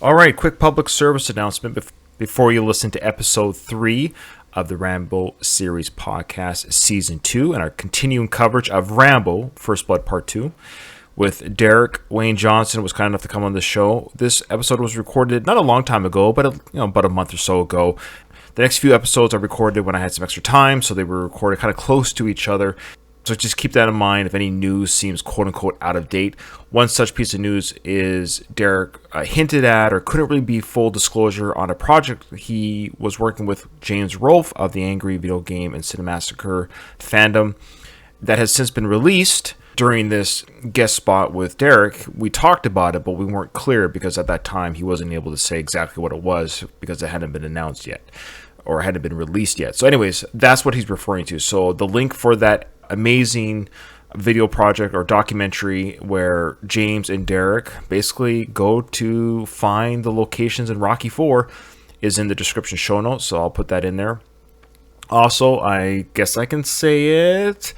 All right, quick public service announcement before you listen to episode 3 of the Rambo series podcast, season 2, and our continuing coverage of Rambo, First Blood Part 2, with Derek Wayne Johnson was kind enough to come on the show. This episode was recorded not a long time ago, but about a month or so ago. The next few episodes I recorded when I had some extra time, so they were recorded kind of close to each other. So just keep that in mind if any news seems quote-unquote out of date. One such piece of news is Derek hinted at or couldn't really be full disclosure on a project he was working with James Rolfe of the Angry Video Game and Cinemassacre fandom that has since been released. During this guest spot with Derek, we talked about it, but we weren't clear because at that time he wasn't able to say exactly what it was because it hadn't been announced yet or hadn't been released yet. So anyways, that's what he's referring to. So the link for that amazing video project or documentary where James and Derek basically go to find the locations in Rocky 4 is in the description show notes, so I'll put that in there. Also, I guess I can say it.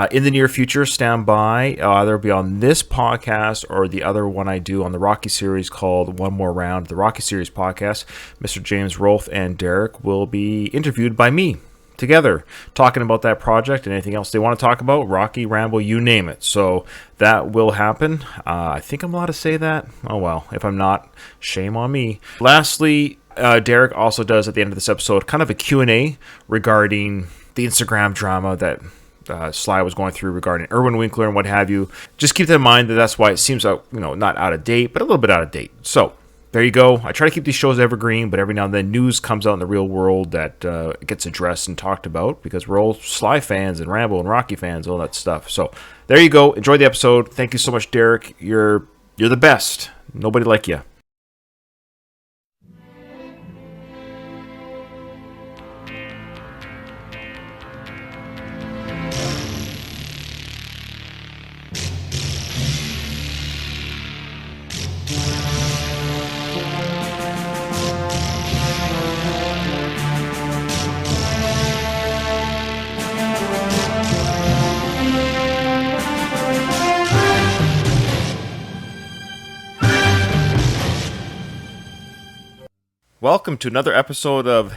In the near future, stand by. Either be on this podcast or the other one I do on the Rocky series called One More Round, the Rocky series podcast. Mr. James Rolfe and Derek will be interviewed by me together, talking about that project and anything else they want to talk about, Rocky, Rambo, you name it. So that will happen. I think I'm allowed to say that. Oh well, if I'm not, shame on me. Lastly, Derek also does at the end of this episode kind of a Q&A regarding the Instagram drama that Sly was going through regarding Irwin Winkler and what have you. Just keep that in mind that's why it seems not out of date, but a little bit out of date. So there you go. I try to keep these shows evergreen, but every now and then news comes out in the real world that gets addressed and talked about because we're all Sly fans and Rambo and Rocky fans, all that stuff. So there you go. Enjoy the episode. Thank you so much, Derek. You're the best. Nobody like you. Welcome to another episode of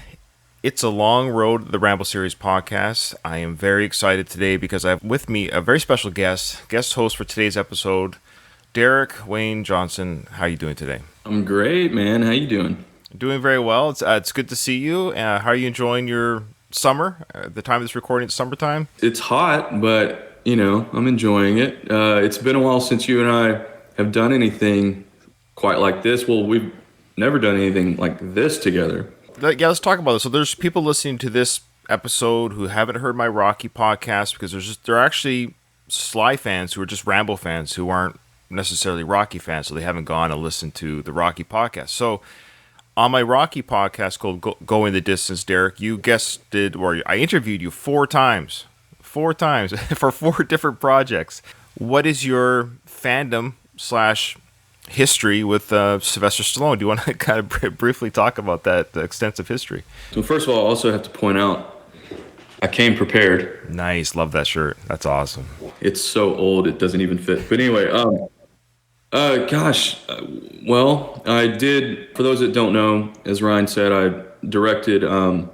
It's a Long Road, the Rambo series podcast. I am very excited today because I have with me a very special guest host for today's episode, Derek Wayne Johnson. How are you doing today? I'm great, man. How you doing? Doing very well. It's good to see you. How are you enjoying your summer? The time of this recording, it's summertime. It's hot, but I'm enjoying it. It's been a while since you and I have done anything quite like this. Well, we've never done anything like this together. Yeah, let's talk about this. So there's people listening to this episode who haven't heard my Rocky podcast because there are actually Sly fans who are just Rambo fans who aren't necessarily Rocky fans, so they haven't gone and listened to the Rocky podcast. So on my Rocky podcast called Going the Distance, Derek, you guested, or I interviewed you four times for 4 different projects. What is your fandom / history with Sylvester Stallone? Do you want to kind of briefly talk about that extensive history? So first of all, I also have to point out, I came prepared. Nice. Love that shirt. That's awesome. It's so old, it doesn't even fit. But anyway, well, I did, for those that don't know, as Ryan said, I directed a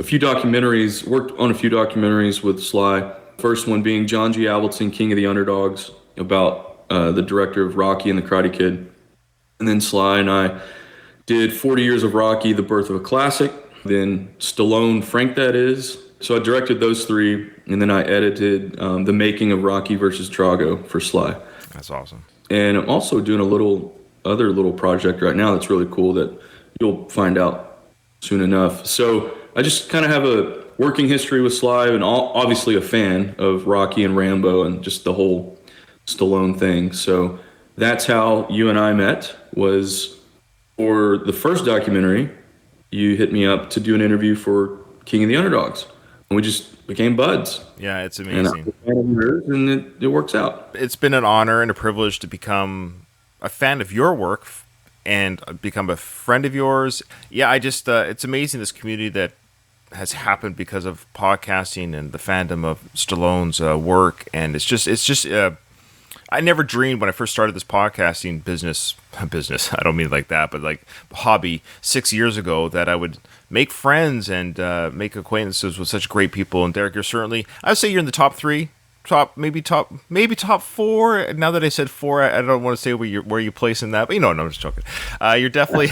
few documentaries, worked on a few documentaries with Sly. First one being John G. Avildsen, King of the Underdogs, about the director of Rocky and the Karate Kid. And then Sly and I did 40 Years of Rocky, The Birth of a Classic. Then Stallone, Frank That Is. So I directed those 3, and then I edited The Making of Rocky versus Drago for Sly. That's awesome. And I'm also doing a other little project right now that's really cool that you'll find out soon enough. So I just kind of have a working history with Sly and obviously a fan of Rocky and Rambo and just the whole Stallone thing. So that's how you and I met, was for the first documentary. You hit me up to do an interview for King of the Underdogs, and we just became buds. Yeah, it's amazing. And it works out. It's been an honor and a privilege to become a fan of your work and become a friend of yours. Yeah, I just it's amazing, this community that has happened because of podcasting and the fandom of Stallone's work, and it's just I never dreamed when I first started this podcasting business, I don't mean like that, but like hobby 6 years ago, that I would make friends and make acquaintances with such great people. And Derek, you're certainly, I would say you're in the top three, maybe top four. Now that I said four, I don't want to say where you place in that, but no, I'm just joking. You're definitely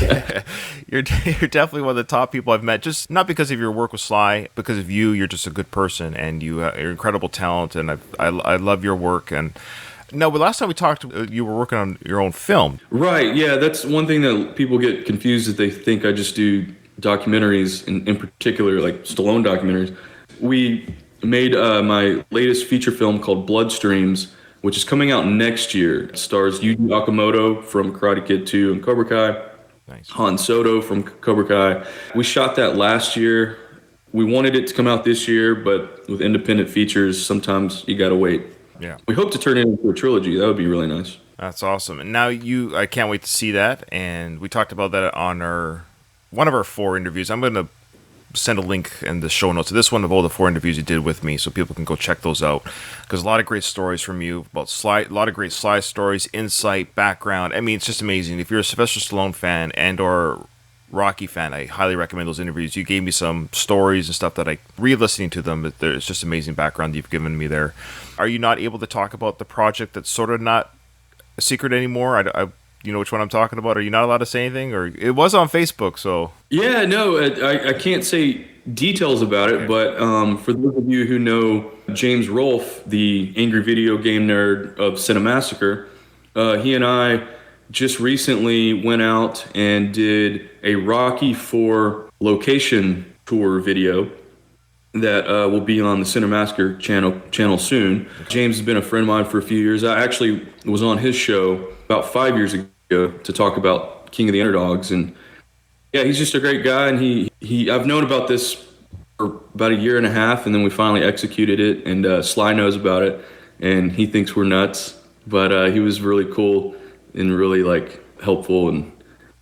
you're definitely one of the top people I've met. Just not because of your work with Sly, because of you. You're just a good person, and you're incredible talent, and I love your work. And no, but last time we talked, you were working on your own film. Right. Yeah, that's one thing that people get confused, is they think I just do documentaries, in particular, like Stallone documentaries. We made my latest feature film called Bloodstreams, which is coming out next year. It stars Yuji Okamoto from Karate Kid 2 and Cobra Kai. Nice. Han Soto from Cobra Kai. We shot that last year. We wanted it to come out this year, but with independent features, sometimes you got to wait. Yeah. We hope to turn it into a trilogy. That would be really nice. That's awesome. And now I can't wait to see that. And we talked about that on one of our 4 interviews. I'm going to send a link in the show notes to this one of all the 4 interviews you did with me, so people can go check those out, because a lot of great stories from you about Sly, a lot of great Sly stories, insight, background. I mean, it's just amazing. If you're a Sylvester Stallone fan and or Rocky fan, I highly recommend those interviews. You gave me some stories and stuff that I re-listening to them, but it's just amazing background you've given me there. Are you not able to talk about the project that's sort of not a secret anymore? I you know which one I'm talking about? Are you not allowed to say anything? Or it was on Facebook, so... Yeah, no, I can't say details about it, but for those of you who know James Rolfe, the angry video game nerd of Cinemassacre, he and I just recently went out and did a Rocky IV location tour video that will be on the Cinemassacre channel soon. James has been a friend of mine for a few years. I actually was on his show about 5 years ago to talk about King of the Underdogs, and yeah, he's just a great guy. And he I've known about this for about a year and a half, and then we finally executed it. And Sly knows about it, and he thinks we're nuts, but he was really cool and really like helpful and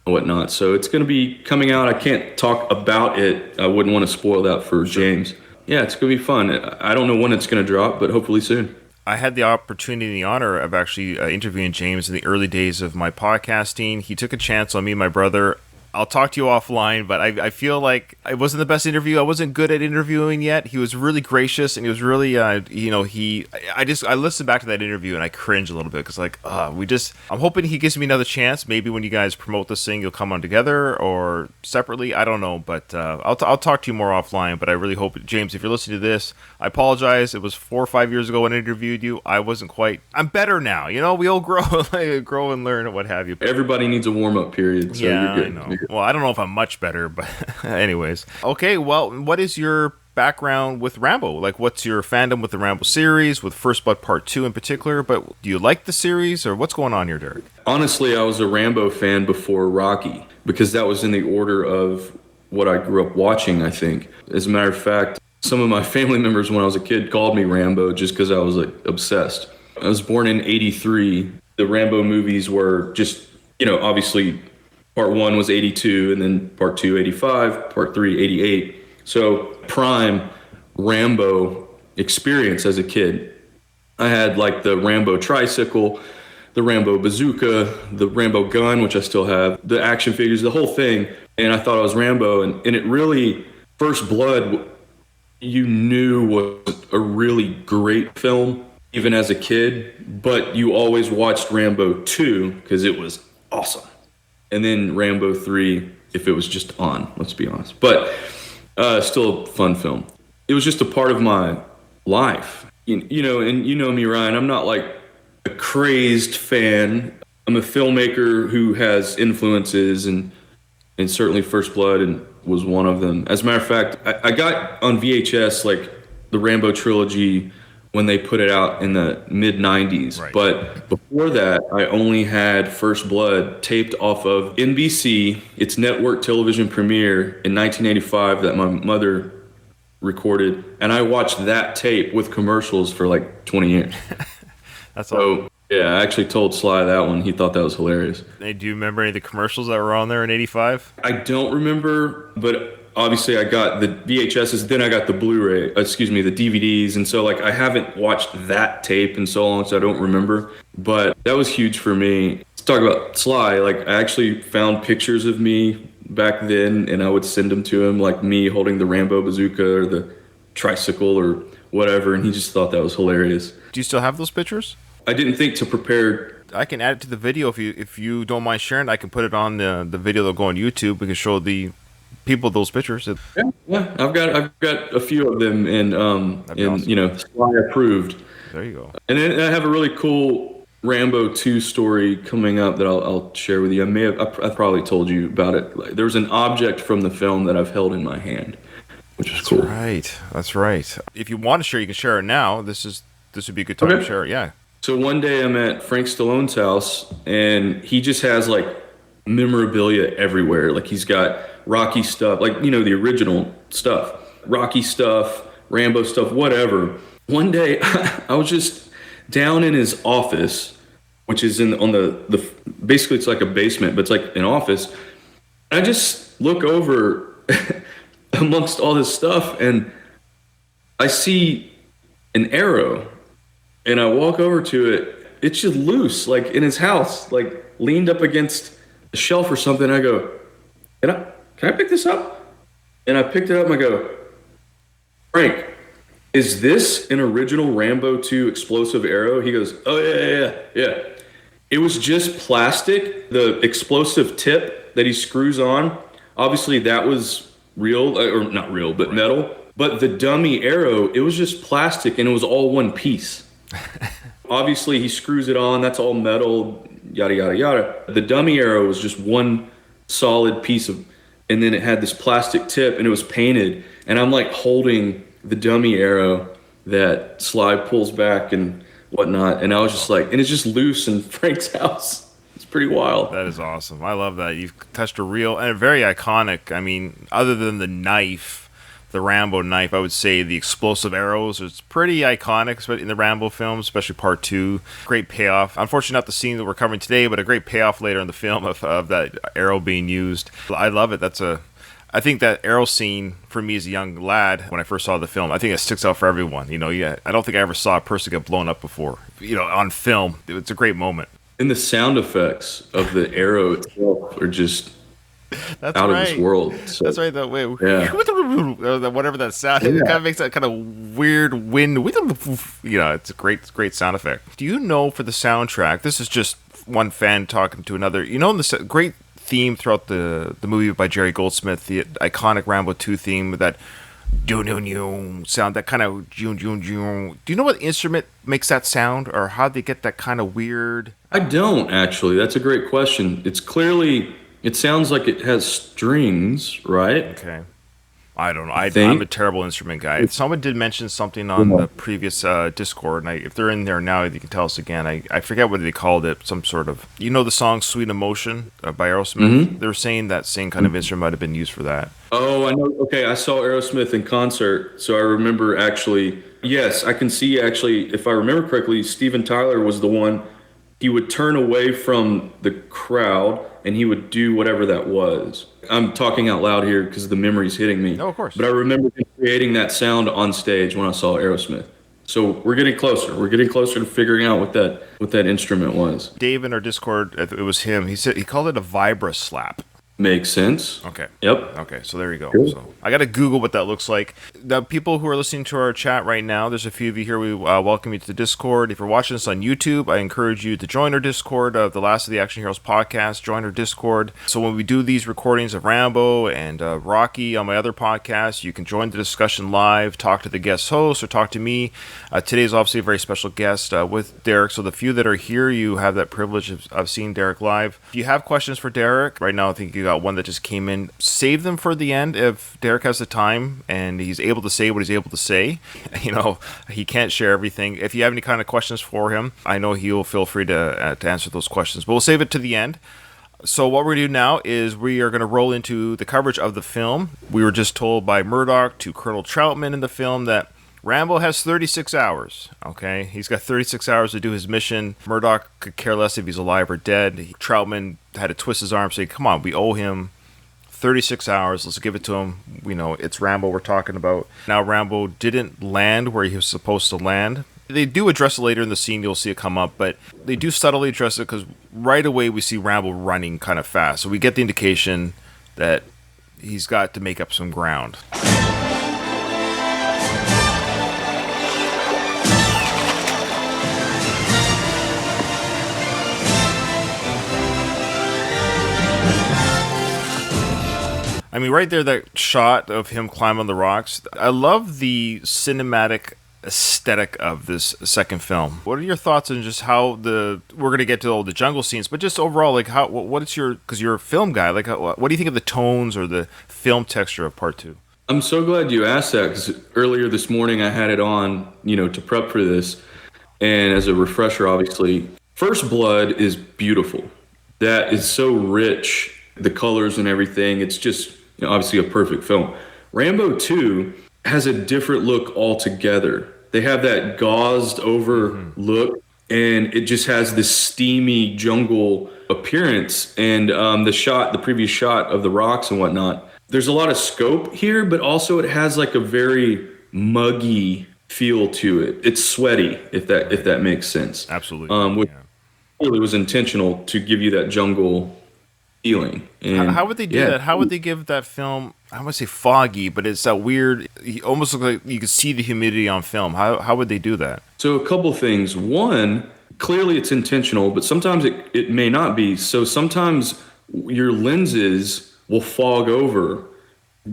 whatnot. So it's going to be coming out. I can't talk about it. I wouldn't want to spoil that for James. Yeah, it's going to be fun. I don't know when it's going to drop, but hopefully soon. I had the opportunity and the honor of actually interviewing James in the early days of my podcasting. He took a chance on me and my brother. I'll talk to you offline, but I feel like it wasn't the best interview. I wasn't good at interviewing yet. He was really gracious, and he was really, I listened back to that interview and I cringe a little bit, because I'm hoping he gives me another chance. Maybe when you guys promote this thing, you'll come on together or separately. I don't know, but I'll talk to you more offline. But I really hope, James, if you're listening to this, I apologize. It was 4 or 5 years ago when I interviewed you. I'm better now. We all grow and learn and what have you. Everybody needs a warm-up period. So yeah, you're good. I know. Well, I don't know if I'm much better, but anyways. Okay, well, what is your background with Rambo? Like, what's your fandom with the Rambo series, with First Blood Part 2 in particular? But do you like the series, or what's going on here, Derek? Honestly, I was a Rambo fan before Rocky, because that was in the order of what I grew up watching, I think. As a matter of fact, some of my family members when I was a kid called me Rambo just because I was like obsessed. I was born in 83. The Rambo movies were just, obviously... Part 1 was 82, and then Part 2, 85, Part 3, 88. So prime Rambo experience as a kid. I had like the Rambo tricycle, the Rambo bazooka, the Rambo gun, which I still have, the action figures, the whole thing. And I thought I was Rambo. And it really, First Blood, you knew was a really great film, even as a kid. But you always watched Rambo 2 because it was awesome. And then Rambo 3, if it was just on, let's be honest. But still a fun film. It was just a part of my life. And you know me, Ryan, I'm not like a crazed fan. I'm a filmmaker who has influences, and certainly First Blood was one of them. As a matter of fact, I got on VHS like the Rambo trilogy when they put it out in the mid-90s. Right. But before that, I only had First Blood taped off of NBC, its network television premiere in 1985 that my mother recorded. And I watched that tape with commercials for like 20 years. That's awesome. Yeah, I actually told Sly that one. He thought that was hilarious. Hey, do you remember any of the commercials that were on there in 85? I don't remember, but obviously I got the VHSs, then I got the Blu-ray, the DVDs, and so like I haven't watched that tape in so long, so I don't remember. But that was huge for me. Let's talk about Sly. Like I actually found pictures of me back then, and I would send them to him, like me holding the Rambo bazooka or the tricycle or whatever, and he just thought that was hilarious. Do you still have those pictures? I didn't think to prepare. I can add it to the video if you don't mind sharing. I can put it on the video that'll go on YouTube. We can show the people those pictures. Yeah, I've got a few of them, and awesome. Sly approved. There you go. And then I have a really cool Rambo 2 story coming up that I'll share with you. I probably told you about it. Like, there was an object from the film that I've held in my hand, which is cool. That's right. If you want to share, you can share it now. This would be a good time to share it. Yeah. So one day I'm at Frank Stallone's house, and he just has like memorabilia everywhere. Like he's got Rocky stuff, like the original stuff, Rocky stuff, Rambo stuff, whatever. One day I was just down in his office, which is on the basically it's like a basement, but it's like an office. I just look over amongst all this stuff, and I see an arrow. And I walk over to it. It's just loose, like in his house, like leaned up against a shelf or something. I go, can I pick this up? And I picked it up and I go, Frank, is this an original Rambo 2 explosive arrow? He goes, oh, yeah. It was just plastic. The explosive tip that he screws on, obviously that was real, or not real, but metal. But the dummy arrow, it was just plastic, and it was all one piece. Obviously, he screws it on. That's all metal, yada, yada, yada. The dummy arrow was just one solid piece of, and then it had this plastic tip, and it was painted. And I'm like holding the dummy arrow that Sly pulls back and whatnot. And I was just like, and it's just loose in Frank's house. It's pretty wild. That is awesome. I love that. You've touched a real and a very iconic. I mean, other than the knife, the Rambo knife, I would say the explosive arrows is pretty iconic, especially in the Rambo films, especially Part 2. Great payoff. Unfortunately, not the scene that we're covering today, but a great payoff later in the film of that arrow being used. I love it. I think that arrow scene for me as a young lad when I first saw the film, I think it sticks out for everyone. I don't think I ever saw a person get blown up before. On film, it's a great moment. And the sound effects of the arrow itself are just That's out right. of this world. So, that's right. That way, yeah. Whatever that sound, it kind of makes that kind of weird wind. It's a great sound effect. Do you know for the soundtrack? This is just one fan talking to another. The great theme throughout the movie by Jerry Goldsmith, the iconic Rambo 2 theme, that sound, that kind of do you know what instrument makes that sound, or how they get that kind of weird? I don't actually. That's a great question. It sounds like it has strings, right? Okay. I don't know. I'm a terrible instrument guy. Someone did mention something on the previous Discord, and if they're in there now, you can tell us again. I forget what they called it. Some sort of, the song "Sweet Emotion" by Aerosmith. Mm-hmm. They were saying that same kind of instrument might have been used for that. Oh, I know. Okay, I saw Aerosmith in concert, so I remember actually. Yes, I can see actually. If I remember correctly, Steven Tyler was the one. He would turn away from the crowd and he would do whatever that was. I'm talking out loud here because the memory's hitting me. No, of course. But I remember him creating that sound on stage when I saw Aerosmith. So we're getting closer. We're getting closer to figuring out what that instrument was. Dave in our Discord, it was him. He said he called it a vibra slap. Makes sense. Okay. Yep. Okay, so there you go. Cool. So I got to Google what that looks like. The people who are listening to our chat right now, there's a few of you here. We welcome you to the Discord. If you're watching this on YouTube, I encourage you to join our Discord of the Last of the Action Heroes podcast. Join our Discord. So when we do these recordings of Rambo and Rocky on my other podcasts, you can join the discussion live, talk to the guest host, or talk to me. Today is obviously a very special guest with Derek. So the few that are here, you have that privilege of seeing Derek live. If you have questions for Derek, right now I think you got one that just came in. Save them for the end if Derek has the time and he's able to say what he's able to say. He can't share everything. If you have any kind of questions for him, I know he'll feel free to answer those questions, but we'll save it to the end. So what we're going to do now is we are going to roll into the coverage of the film. We were just told by Murdoch to Colonel Troutman in the film that Rambo has 36 hours, okay? He's got 36 hours to do his mission. Murdoch could care less if he's alive or dead. Troutman had to twist his arm saying, come on, we owe him 36 hours. Let's give it to him. It's Rambo we're talking about. Now, Rambo didn't land where he was supposed to land. They do address it later in the scene. You'll see it come up, but they do subtly address it because right away we see Rambo running kind of fast. So we get the indication that he's got to make up some ground. I mean, right there, that shot of him climbing the rocks. I love the cinematic aesthetic of this second film. What are your thoughts on just how we're going to get to all the jungle scenes, but just overall, like because you're a film guy, like what do you think of the tones or the film texture of part 2? I'm so glad you asked that, because earlier this morning I had it on, to prep for this. And as a refresher, obviously, First Blood is beautiful. That is so rich, the colors and everything. It's just obviously a perfect film. Rambo 2 has a different look altogether. They have that gauzed over look, and it just has this steamy jungle appearance. And the previous shot of the rocks and whatnot, there's a lot of scope here, but also it has like a very muggy feel to it. It's sweaty, if that makes sense. Absolutely. Which really was intentional to give you that jungle feeling. And how would they do that? How would they give that film, I want to say foggy, but it's that weird, you almost look like you could see the humidity on film. How would they do that? So a couple things. One, clearly it's intentional, but sometimes it may not be. So sometimes your lenses will fog over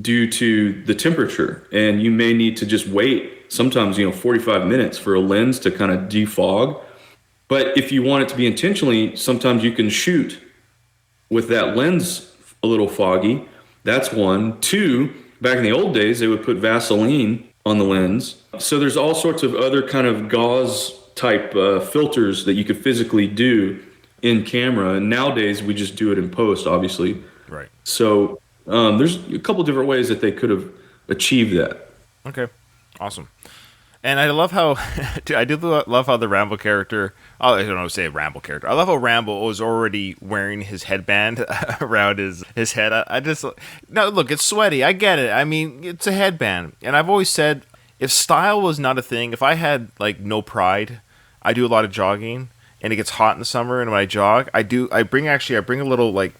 due to the temperature, and you may need to just wait sometimes 45 minutes for a lens to kind of defog. But if you want it to be intentionally, sometimes you can shoot with that lens a little foggy. That's one. Two, back in the old days, they would put Vaseline on the lens. So there's all sorts of other kind of gauze type filters that you could physically do in camera. And nowadays we just do it in post, obviously. Right. So there's a couple different ways that they could have achieved that. Okay. Awesome. And I love how I do love how the Rambo character. I don't know, say Rambo character. I love how Rambo was already wearing his headband around his head. I just no look. It's sweaty. I get it. I mean, it's a headband, and I've always said if style was not a thing, if I had like no pride, I do a lot of jogging, and it gets hot in the summer, and when I jog, I bring a little like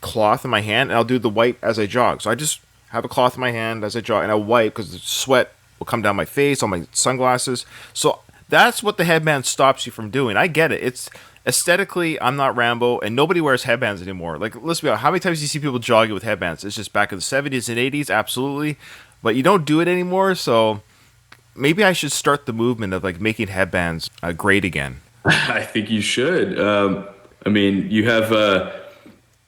cloth in my hand, and I'll do the wipe as I jog. So I just have a cloth in my hand as I jog, and I wipe because the sweat will come down my face, on my sunglasses. So that's what the headband stops you from doing. I get it. It's aesthetically, I'm not Rambo, and nobody wears headbands anymore. Like, let's be honest, how many times do you see people jogging with headbands? It's just back in the 70s and 80s, absolutely. But you don't do it anymore, so maybe I should start the movement of like making headbands great again. I think you should. I mean, you have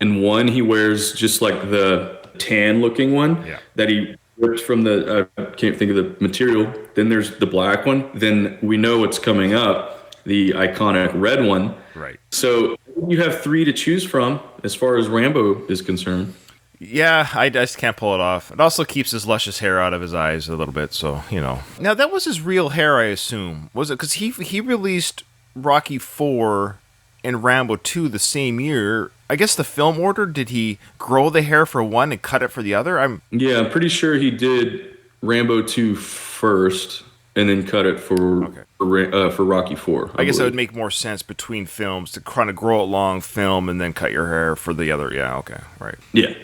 in one, he wears just like the tan looking one that he ripped from the, I can't think of the material. Then there's the black one. Then we know what's coming up, the iconic red one. Right. So you have three to choose from as far as Rambo is concerned. Yeah, I just can't pull it off. It also keeps his luscious hair out of his eyes a little bit, so, Now, that was his real hair, I assume. Was it? Because he released Rocky 4 and Rambo 2 the same year. I guess the film order, did he grow the hair for one and cut it for the other? I'm pretty sure he did Rambo 2 first and then cut it for Rocky 4. I guess that would make more sense between films to kind of grow it long, film, and then cut your hair for the other. Yeah, okay, right. Yeah.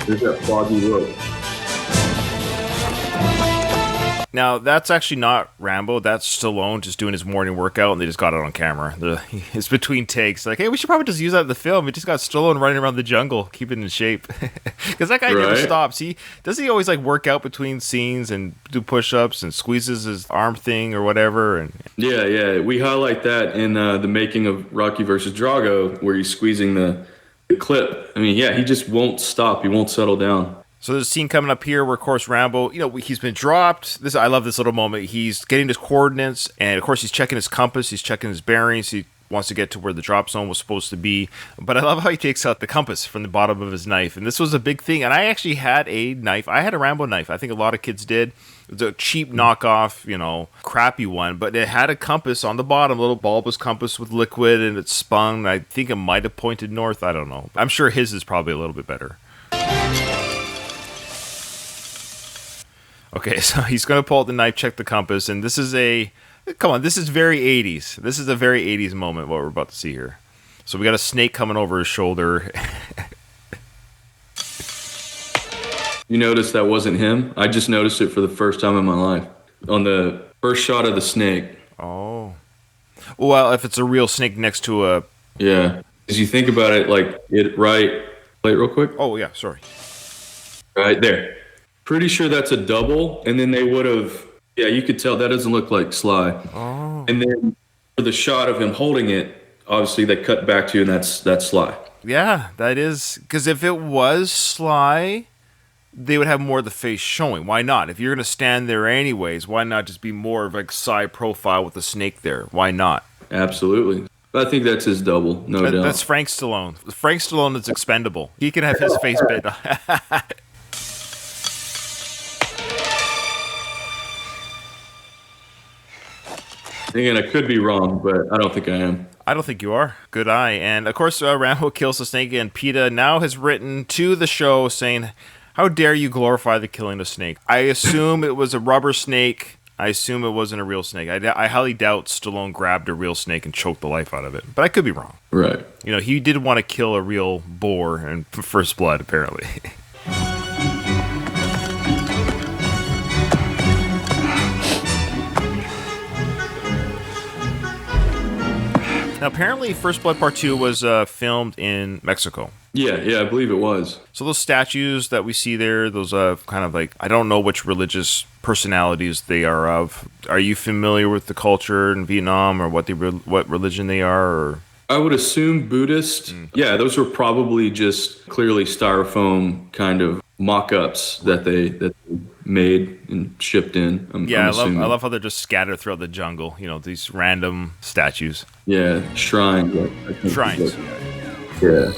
There's that foggy look. Now, that's actually not Rambo. That's Stallone just doing his morning workout, and they just got it on camera. It's between takes. Like, hey, we should probably just use that in the film. It just got Stallone running around the jungle, keeping in shape. Because that guy never stops. Does he always, like, work out between scenes and do push-ups and squeezes his arm thing or whatever? And Yeah. We highlight that in the making of Rocky versus Drago, where he's squeezing the clip. I mean, he just won't stop. He won't settle down. So there's a scene coming up here where, of course, Rambo, he's been dropped. I love this little moment. He's getting his coordinates, and, of course, he's checking his compass. He's checking his bearings. He wants to get to where the drop zone was supposed to be. But I love how he takes out the compass from the bottom of his knife. And this was a big thing. And I actually had a knife. I had a Rambo knife. I think a lot of kids did. It was a cheap knockoff, crappy one. But it had a compass on the bottom, a little bulbous compass with liquid, and it spun. I think it might have pointed north. I don't know. I'm sure his is probably a little bit better. Okay, so he's going to pull out the knife, check the compass, and this is this is very 80s. This is a very 80s moment, what we're about to see here. So we got a snake coming over his shoulder. You noticed that wasn't him? I just noticed it for the first time in my life. On the first shot of the snake. Oh. Well, if it's a real snake next to a... Yeah. As you think about it, play it real quick. Oh, yeah, sorry. Right there. Pretty sure that's a double, and then they would have... Yeah, you could tell that doesn't look like Sly. Oh. And then for the shot of him holding it, obviously they cut back to you, and that's Sly. Yeah, that is... Because if it was Sly, they would have more of the face showing. Why not? If you're going to stand there anyways, why not just be more of like side profile with the snake there? Why not? Absolutely. I think that's his double, no doubt. That's Frank Stallone. Frank Stallone is expendable. He can have his face bit. Again, I could be wrong, but I don't think I am. I don't think you are. Good eye. And, of course, Rambo kills the snake, and PETA now has written to the show saying, how dare you glorify the killing of snake? I assume it was a rubber snake. I assume it wasn't a real snake. I highly doubt Stallone grabbed a real snake and choked the life out of it. But I could be wrong. Right. He did want to kill a real boar in First Blood, apparently. Now, apparently, First Blood Part 2 was filmed in Mexico. Yeah, I believe it was. So those statues that we see there, those kind of like, I don't know which religious personalities they are of. Are you familiar with the culture in Vietnam or what religion they are? Or? I would assume Buddhist. Yeah, those were probably just clearly styrofoam kind of mock-ups that they made and shipped in. I love how they're just scattered throughout the jungle. These random statues. Yeah, shrines. Shrines. Yeah.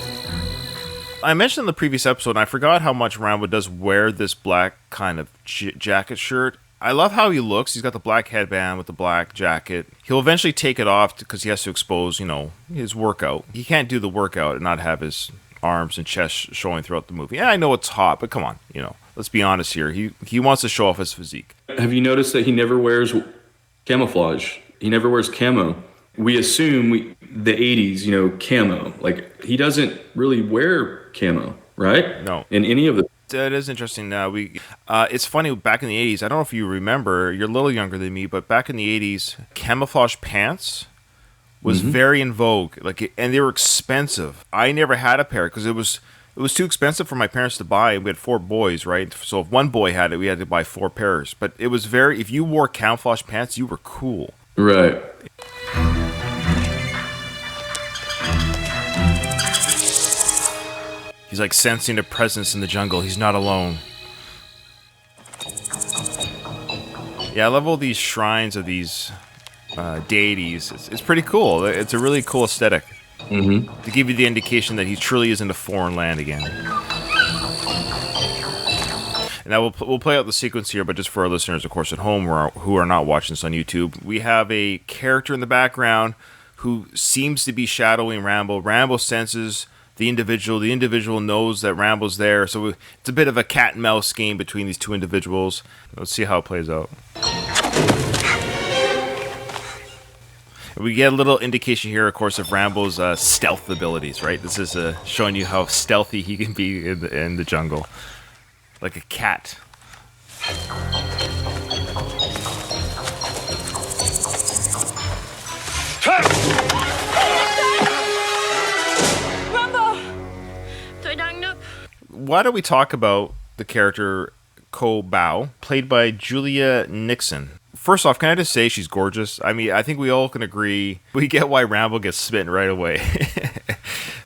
I mentioned in the previous episode, and I forgot how much Rambo does wear this black kind of jacket shirt. I love how he looks. He's got the black headband with the black jacket. He'll eventually take it off because he has to expose, his workout. He can't do the workout and not have his arms and chest showing throughout the movie. Yeah, I know it's hot, but come on, let's be honest here. He wants to show off his physique. Have you noticed that he never wears camouflage? He never wears camo. We assume the 80s, camo. Like, he doesn't really wear camo, right? No. In any of the... That is interesting. It's funny, back in the 80s, I don't know if you remember, you're a little younger than me, but back in the 80s, camouflage pants was very in vogue. And they were expensive. I never had a pair because it was too expensive for my parents to buy. We had 4 boys, right? So if one boy had it, we had to buy 4 pairs. But it was if you wore camouflage pants, you were cool. Right. He's like sensing a presence in the jungle. He's not alone. Yeah, I love all these shrines of these deities. It's pretty cool. It's a really cool aesthetic. Mm-hmm. To give you the indication that he truly is in a foreign land again. And now we'll play out the sequence here, but just for our listeners, of course, at home who are not watching this on YouTube, we have a character in the background who seems to be shadowing Rambo. Rambo senses the individual. The individual knows that Rambo's there. So it's a bit of a cat and mouse game between these two individuals. Let's see how it plays out. We get a little indication here, of course, of Rambo's stealth abilities, right? This is showing you how stealthy he can be in the jungle. Like a cat. Why don't we talk about the character Ko Bao, played by Julia Nixon? First off, can I just say she's gorgeous? I mean, I think we all can agree. We get why Rambo gets smitten right away.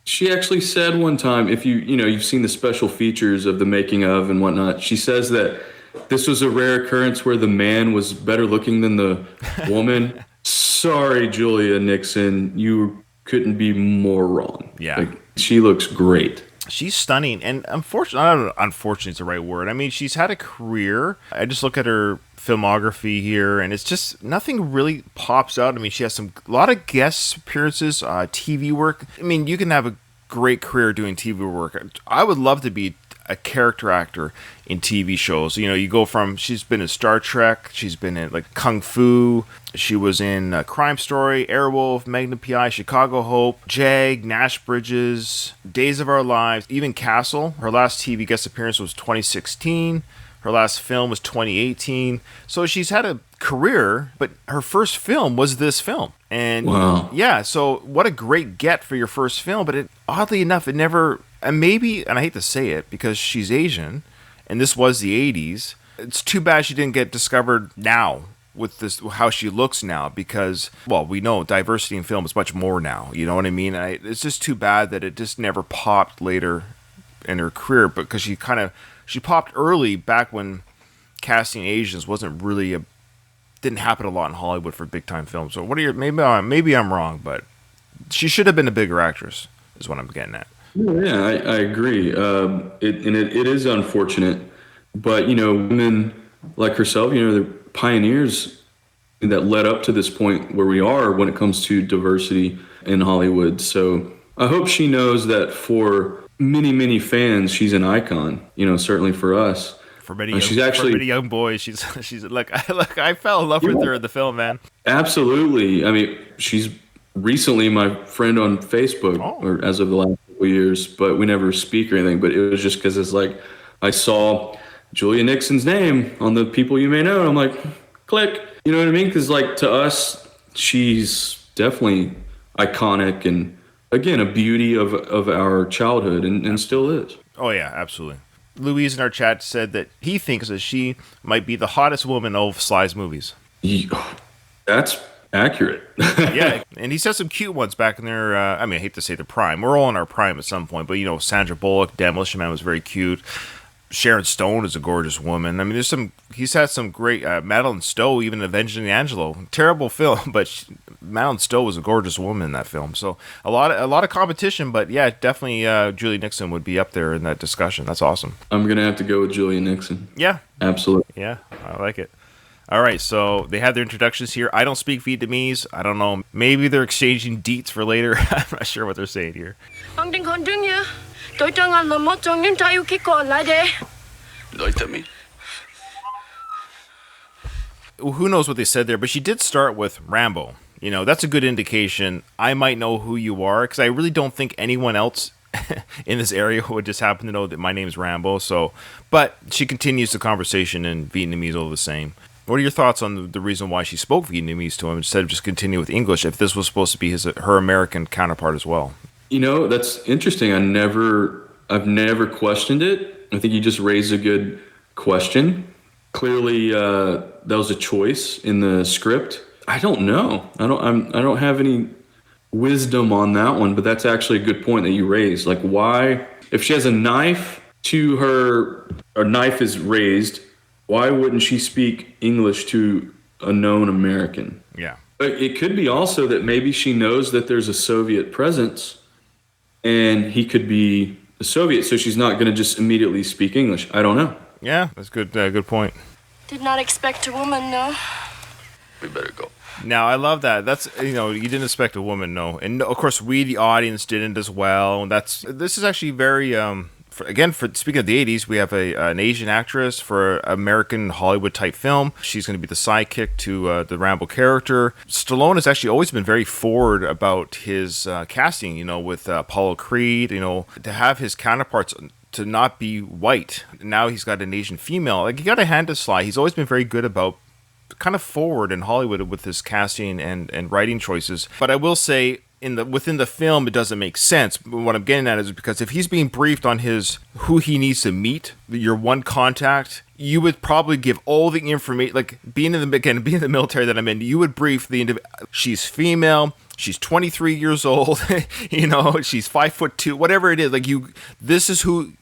She actually said one time, if you've seen the special features of the making of and whatnot, she says that this was a rare occurrence where the man was better looking than the woman. Sorry, Julia Nixon, you couldn't be more wrong. Yeah. Like, she looks great. She's stunning, and unfortunately, I don't know, unfortunate is the right word. I mean, she's had a career. I just look at her filmography here, and it's just nothing really pops out. I mean, she has a lot of guest appearances, TV work. I mean, you can have a great career doing TV work. I would love to be a character actor in TV shows. You know, you go from, she's been in Star Trek, she's been in like Kung Fu, she was in Crime Story, Airwolf, Magnum PI, Chicago Hope, Jag, Nash Bridges, Days of Our Lives, even Castle. Her last TV guest appearance was 2016. Her last film was 2018. So she's had a career, but her first film was this film. And Wow. yeah, so what a great get for your first film, but oddly enough, it never, and maybe, and I hate to say it because she's Asian, and this was the 80s, it's too bad she didn't get discovered now with this, how she looks now, because, well, we know diversity in film is much more now, you know what I mean? It's just too bad that it just never popped later in her career, because she popped early back when casting Asians wasn't really didn't happen a lot in Hollywood for big time films. So maybe I'm wrong, but she should have been a bigger actress, is what I'm getting at. Yeah, I agree. It is unfortunate, but women like herself, they're pioneers that led up to this point where we are when it comes to diversity in Hollywood. So I hope she knows that for many, many fans, she's an icon. Certainly for us. For many young boys, she's like I fell in love with her in the film, man. Absolutely. I mean, she's recently my friend on Facebook, or as of the last couple of years, but we never speak or anything. But it was just because it's like I saw Julia Nixon's name on the People You May Know, and I'm like, click. You know what I mean? Because like to us, she's definitely iconic and again a beauty of our childhood, and still is. Oh yeah, absolutely. Louise in our chat said that he thinks that she might be the hottest woman of Sly's movies. Yeah, that's accurate. Yeah, and he said some cute ones back in their, I hate to say the prime. We're all in our prime at some point, but Sandra Bullock, Demolition Man was very cute. Sharon Stone is a gorgeous woman. I mean, he's had some great, Madeline Stowe, even Avenging Angelo. Terrible film, but Madeline Stowe was a gorgeous woman in that film. So a lot of competition, but yeah, definitely Julia Nixon would be up there in that discussion. That's awesome. I'm going to have to go with Julia Nixon. Yeah. Absolutely. Yeah, I like it. All right, so they have their introductions here. I don't speak Vietnamese. I don't know. Maybe they're exchanging deets for later. I'm not sure what they're saying here. Who knows what they said there, but she did start with Rambo. That's a good indication. I might know who you are, because I really don't think anyone else in this area would just happen to know that my name is Rambo. So, but she continues the conversation in Vietnamese all the same. What are your thoughts on the reason why she spoke Vietnamese to him instead of just continue with English, if this was supposed to be her American counterpart as well? That's interesting. I've never questioned it. I think you just raised a good question. Clearly, that was a choice in the script. I don't know. I don't have any wisdom on that one, but that's actually a good point that you raised. Like, why, if she has a knife to her, or knife is raised, why wouldn't she speak English to a known American? Yeah. But it could be also that maybe she knows that there's a Soviet presence and he could be a Soviet, so she's not going to just immediately speak English. I don't know. Yeah, that's good. Good point. Did not expect a woman, no. We better go. Now, I love that. That's, you didn't expect a woman, no. And of course, we, the audience, didn't as well. And this is actually very, for speaking of the 80s, we have an Asian actress for American Hollywood type film. She's going to be the sidekick to the Rambo character. Stallone has actually always been very forward about his casting, with Apollo Creed, to have his counterparts to not be white. Now he's got an Asian female. Like, you got to hand to Sly. He's always been very good about kind of forward in Hollywood with his casting and writing choices. But I will say, within the film, it doesn't make sense. But what I'm getting at is because if he's being briefed on who he needs to meet, your one contact, you would probably give all the information. Like being in the military that I'm in, you would brief the individual. She's female. She's 23 years old. She's 5'2", whatever it is. Like this is who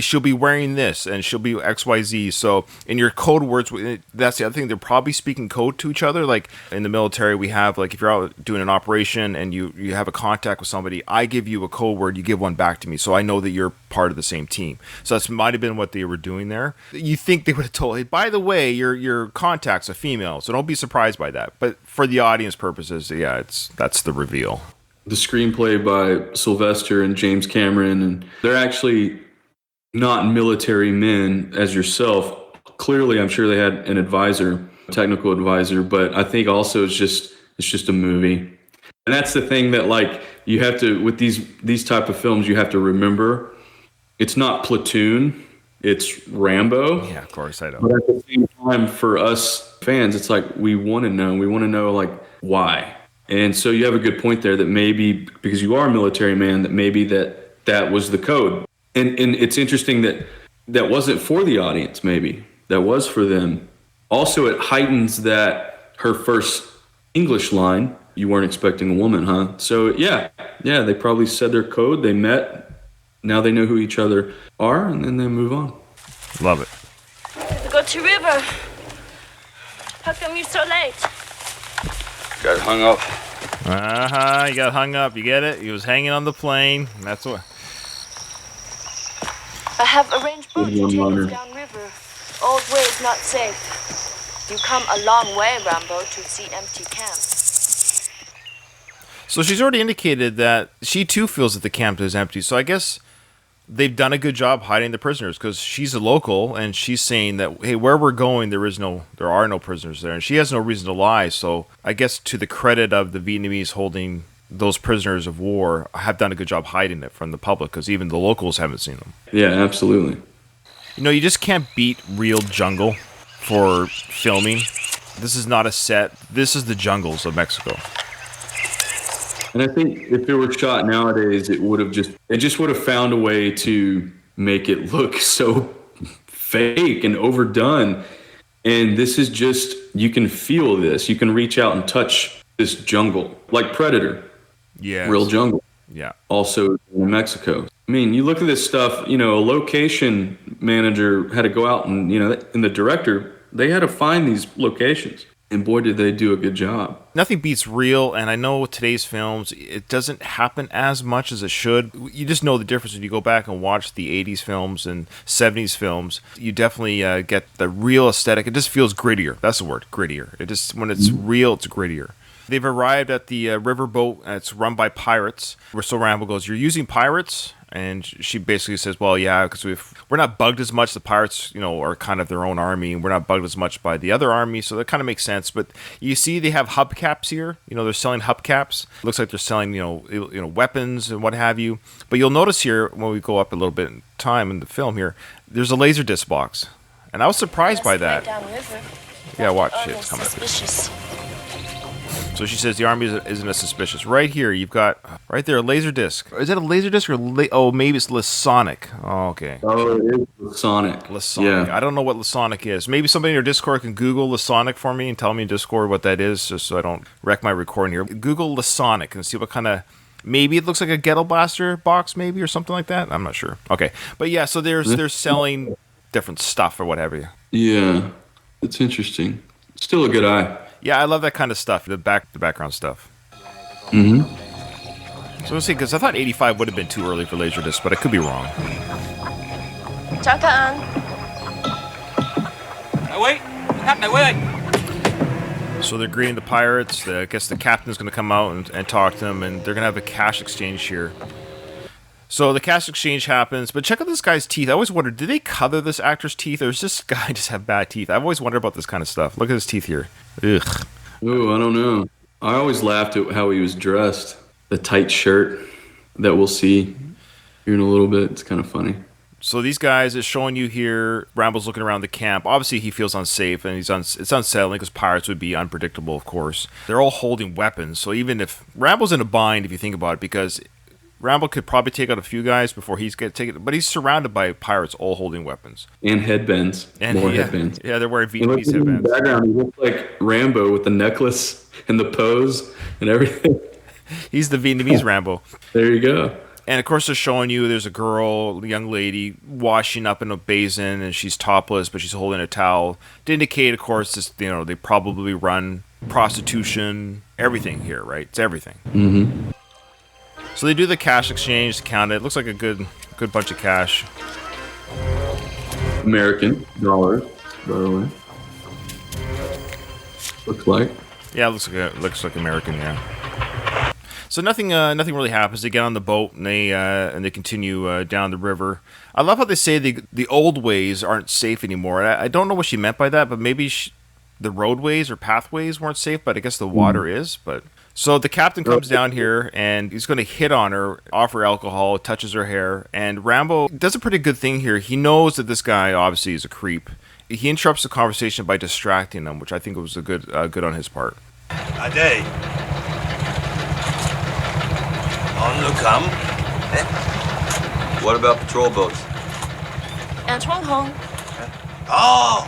she'll be wearing this, and she'll be XYZ. So in your code words, that's the other thing. They're probably speaking code to each other. Like in the military, we have like if you're out doing an operation and you have a contact with somebody, I give you a code word, you give one back to me, so I know that you're part of the same team. So that might have been what they were doing there. You think they would have told, hey, by the way, your contact's a female, so don't be surprised by that. But for the audience purposes, yeah, that's the reveal. The screenplay by Sylvester and James Cameron, and they're actually not military men as yourself. Clearly, I'm sure they had an advisor, a technical advisor, but I think also it's just a movie. And that's the thing that like you have to, with these type of films, you have to remember it's not Platoon, it's Rambo. Yeah, of course, I know. But at the same time, for us fans, it's like we want to know like why. And so you have a good point there that maybe because you are a military man, that maybe that was the code. And it's interesting that wasn't for the audience, maybe. That was for them. Also, it heightens that her first English line, you weren't expecting a woman, huh? So yeah, they probably said their code, they met, now they know who each other are, and then they move on. Love it. We go to river. How come you're so late? Got hung up. You got hung up. You get it? He was hanging on the plane. That's what. I have arranged boat to take us downriver. Old way is not safe. You come a long way, Rambo, to see empty camp. So she's already indicated that she too feels that the camp is empty. So I guess they've done a good job hiding the prisoners because she's a local and she's saying that, hey, where we're going, there are no prisoners there, and she has no reason to lie. So I guess to the credit of the Vietnamese holding those prisoners of war, have done a good job hiding it from the public because even the locals haven't seen them. Yeah, absolutely. You know, you just can't beat real jungle for filming. This is not a set. This is the jungles of Mexico. And I think if it were shot nowadays, it would have found a way to make it look so fake and overdone. And this is just, you can feel this. You can reach out and touch this jungle, like Predator. Yeah. Real jungle. Yeah. Also in Mexico. I mean, you look at this stuff, a location manager had to go out and, and the director, they had to find these locations. And boy, did they do a good job. Nothing beats real, and I know with today's films, it doesn't happen as much as it should. You just know the difference when you go back and watch the 80s films and 70s films. You definitely get the real aesthetic. It just feels grittier. That's the word, grittier. It just, when it's real, it's grittier. They've arrived at the riverboat, and it's run by pirates. So Rambo goes, "You're using pirates?" And she basically says, well, yeah, because we're not bugged as much. The pirates, are kind of their own army, and we're not bugged as much by the other army, so that kind of makes sense. But you see they have hubcaps here. They're selling hubcaps. Looks like they're selling, weapons and what have you. But you'll notice here, when we go up a little bit in time in the film here, there's a laser disc box. And I was surprised by that. Yeah, watch. It's coming up. So she says the army isn't as suspicious. Right here, you've got, right there, a laser disc. Is it a laser disc or, maybe it's Lasonic. Oh, okay. Oh, it is Lasonic. Lasonic. Yeah. I don't know what Lasonic is. Maybe somebody in your Discord can Google Lasonic for me and tell me in Discord what that is, just so I don't wreck my recording here. Google Lasonic and see what kind of, maybe it looks like a Ghetto Blaster box, maybe, or something like that. I'm not sure. Okay. But yeah, so they're selling different stuff or whatever. Yeah. It's interesting. Still a good eye. Yeah, I love that kind of stuff, the background stuff. Mm-hmm. So let's see, because I thought 85 would have been too early for Laserdisc, but I could be wrong. Wait. So they're greeting the pirates. I guess the captain's going to come out and talk to them, and they're going to have a cash exchange here. So the cash exchange happens, but check out this guy's teeth. I always wondered, did they color this actor's teeth, or does this guy just have bad teeth? I've always wondered about this kind of stuff. Look at his teeth here. Ugh. Ooh, I don't know. I always laughed at how he was dressed. The tight shirt that we'll see here in a little bit. It's kind of funny. So these guys is showing you here, Rambo's looking around the camp. Obviously, he feels unsafe, and it's unsettling because pirates would be unpredictable, of course. They're all holding weapons, so even if... Rambo's in a bind, if you think about it, because... Rambo could probably take out a few guys before he's going to take it, but he's surrounded by pirates all holding weapons. And headbands. More headbands. Yeah, they're wearing Vietnamese headbands. In the background, he looks like Rambo with the necklace and the pose and everything. He's the Vietnamese Rambo. There you go. And of course, they're showing you there's a girl, a young lady, washing up in a basin, and she's topless, but she's holding a towel. To indicate, of course, this, they probably run prostitution, everything here, right? It's everything. Mm-hmm. So they do the cash exchange, count it. Looks like a good bunch of cash. American dollars, by the way. Looks like. Yeah, looks like American. Yeah. So nothing really happens. They get on the boat and they continue down the river. I love how they say the old ways aren't safe anymore. I don't know what she meant by that, but maybe the roadways or pathways weren't safe. But I guess the water is. But so the captain comes down here and he's going to hit on her, offer alcohol, touches her hair, and Rambo does a pretty good thing here. He knows that this guy obviously is a creep. He interrupts the conversation by distracting them, which I think was a good on his part. Ade. On the come. What about patrol boats? Antoine Hong. Oh!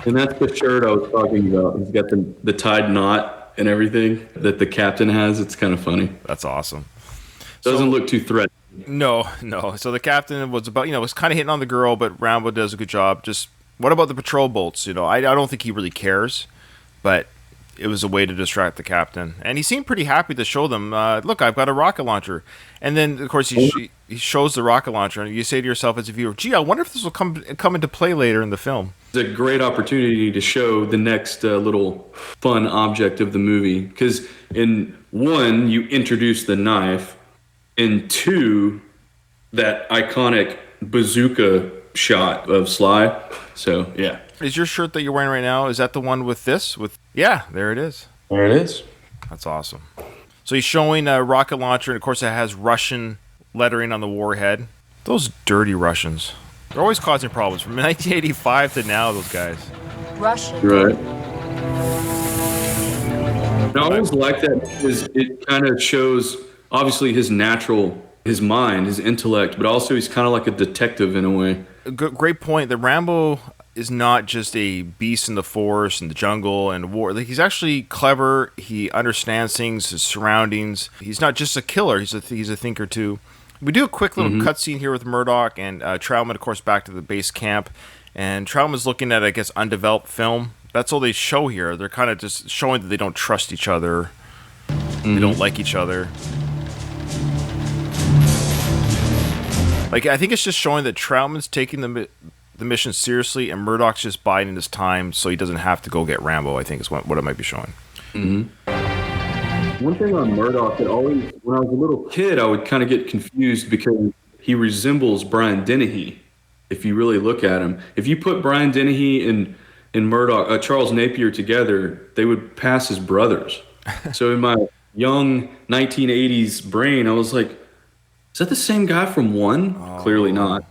And that's the shirt I was talking about. He's got the tied knot and everything that the captain has. It's kind of funny. That's awesome. Doesn't look too threatening. No. So the captain was was kind of hitting on the girl, but Rambo does a good job. Just what about the patrol boats? I don't think he really cares, but it was a way to distract the captain, and he seemed pretty happy to show them. Look, I've got a rocket launcher, and then of course he shows the rocket launcher, and you say to yourself as a viewer, "Gee, I wonder if this will come into play later in the film." It's a great opportunity to show the next little fun object of the movie, because in one you introduce the knife, in two that iconic bazooka shot of Sly. So yeah. Is your shirt that you're wearing right now, is that the one with this? Yeah, there it is. There it is. That's awesome. So he's showing a rocket launcher, and of course it has Russian lettering on the warhead. Those dirty Russians. They're always causing problems. From 1985 to now, those guys. Russian. Right. I always like that because it kind of shows, obviously, his mind, his intellect, but also he's kind of like a detective in a way. Great point. The Rambo is not just a beast in the forest and the jungle and war. Like, he's actually clever. He understands things, his surroundings. He's not just a killer. He's a thinker too. We do a quick little cutscene here with Murdoch and Troutman, of course, back to the base camp. And Troutman's looking at, I guess, undeveloped film. That's all they show here. They're kind of just showing that they don't trust each other. They don't like each other. Like, I think it's just showing that Troutman's taking the mission seriously, and Murdoch's just biding his time so he doesn't have to go get Rambo, I think is what it might be showing. One thing on Murdoch that always, when I was a little kid, I would kind of get confused because he resembles Brian Dennehy. If you really look at him, if you put Brian Dennehy and Murdoch, Charles Napier together, they would pass as brothers. So in my young 1980s brain, I was like, is that the same guy from One? Oh. Clearly not.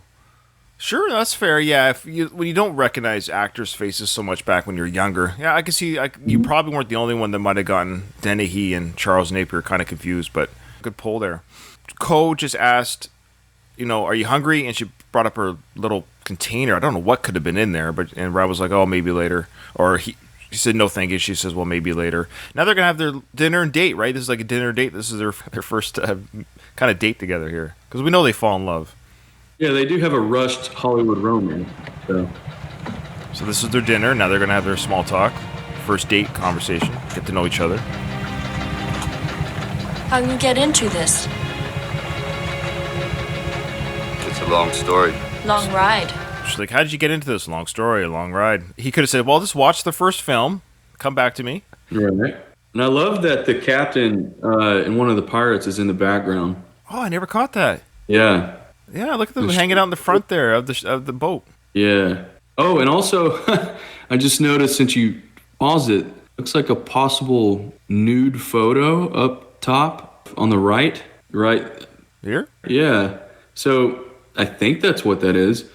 Sure, that's fair. Yeah, when you don't recognize actors' faces so much back when you're younger, yeah, I can see. You probably weren't the only one that might have gotten Dennehy and Charles Napier kind of confused, but good pull there. Ko just asked, are you hungry? And she brought up her little container. I don't know what could have been in there, and Rob was like, oh, maybe later. Or she said, no, thank you. She says, well, maybe later. Now they're going to have their dinner and date, right? This is like a dinner date. This is their first kind of date together here. Because we know they fall in love. Yeah, they do have a rushed Hollywood romance. So this is their dinner. Now they're going to have their small talk. First date conversation. Get to know each other. How can you get into this? It's a long story. Long ride. She's like, how did you get into this? Long story, long ride. He could have said, well, just watch the first film. Come back to me. Right. And I love that the captain in one of the pirates is in the background. Oh, I never caught that. Yeah. Yeah, look at them hanging out in the front there of the boat. Yeah. Oh, and also, I just noticed since you paused it, looks like a possible nude photo up top on the right. Right. Here? Yeah. So I think that's what that is.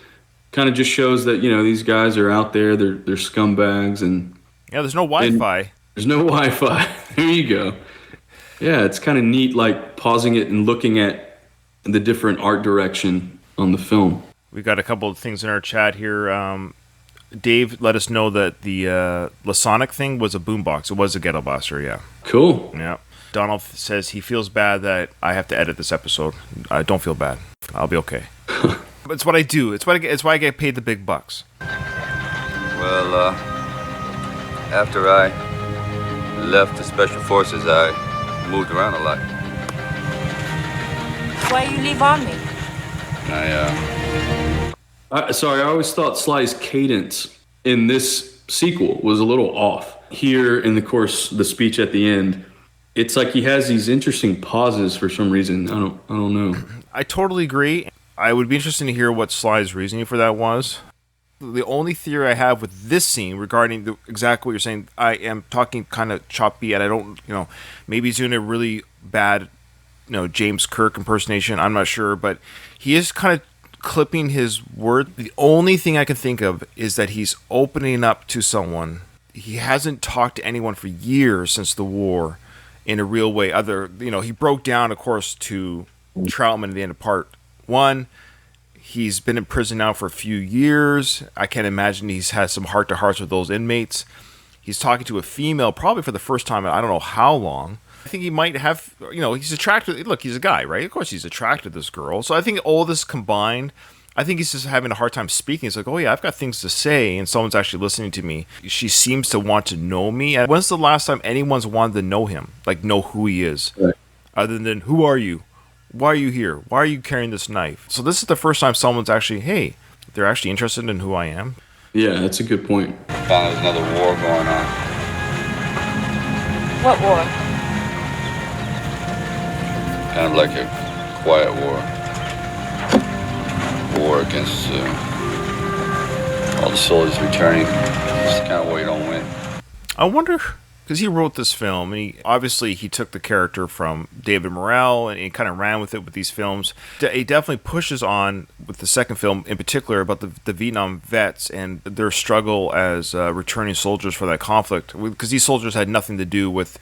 Kind of just shows that, these guys are out there, they're scumbags. And yeah, there's no Wi-Fi. There's no Wi-Fi. There you go. Yeah, it's kind of neat, like pausing it and looking at the different art direction on the film. We've got a couple of things in our chat here. Dave let us know that the Lasonic thing was a boombox. It was a ghetto blaster, yeah. Cool. Yeah. Donald says he feels bad that I have to edit this episode. I don't feel bad. I'll be okay. But it's what I do. It's why I get paid the big bucks. Well, after I left the Special Forces, I moved around a lot. Why you leave Army? Sorry, I always thought Sly's cadence in this sequel was a little off. Here, in the course, the speech at the end, it's like he has these interesting pauses for some reason. I don't know. I totally agree. I would be interested to hear what Sly's reasoning for that was. The only theory I have with this scene regarding exactly what you're saying, I am talking kind of choppy, and I don't, maybe he's doing a really bad, James Kirk impersonation. I'm not sure, but he is kind of clipping his word. The only thing I can think of is that he's opening up to someone. He hasn't talked to anyone for years since the war in a real way. He broke down, of course, to Troutman at the end of part 1. He's been in prison now for a few years. I can't imagine he's had some heart-to-hearts with those inmates. He's talking to a female probably for the first time in I don't know how long. I think he might have, he's attracted. Look, he's a guy, right? Of course he's attracted to this girl. So I think all this combined, I think he's just having a hard time speaking. He's like, oh yeah, I've got things to say, and someone's actually listening to me. She seems to want to know me. And when's the last time anyone's wanted to know him? Like, know who he is? Right. Other than, who are you? Why are you here? Why are you carrying this knife? So this is the first time someone's actually, hey, they're actually interested in who I am. Yeah, that's a good point. Found there's another war going on. What war? Kind of like a quiet war. War against all the soldiers returning. It's the kind of war you don't win. I wonder, because he wrote this film, and he took the character from David Morrell and he kind of ran with it with these films. He definitely pushes on with the second film in particular about the Vietnam vets and their struggle as returning soldiers for that conflict, because these soldiers had nothing to do with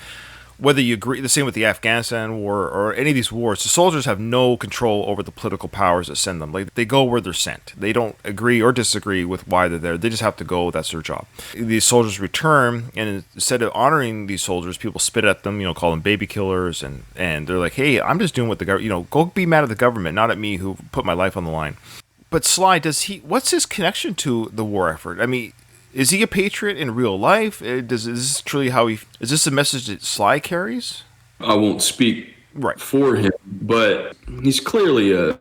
whether you agree. The same with the Afghanistan war or any of these wars. The soldiers have no control over the political powers that send them. Like, they go where they're sent. They don't agree or disagree with why they're there. They just have to go. That's their job. These soldiers return, and instead of honoring these soldiers, people spit at them. Call them baby killers, and they're like, "Hey, I'm just doing what the government. Go be mad at the government, not at me, who put my life on the line." But Sly, what's his connection to the war effort? I mean, is he a patriot in real life? Is this truly is this the message that Sly carries? I won't speak for him, but he's clearly a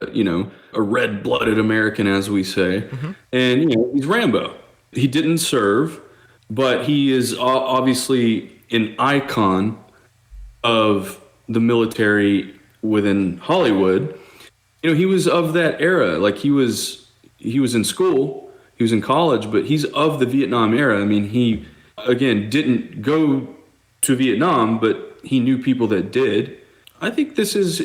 red-blooded American, as we say. Mm-hmm. And, he's Rambo. He didn't serve, but he is obviously an icon of the military within Hollywood. He was of that era. Like, he was in school. He was in college, but he's of the Vietnam era. I mean, he, again, didn't go to Vietnam, but he knew people that did. I think this is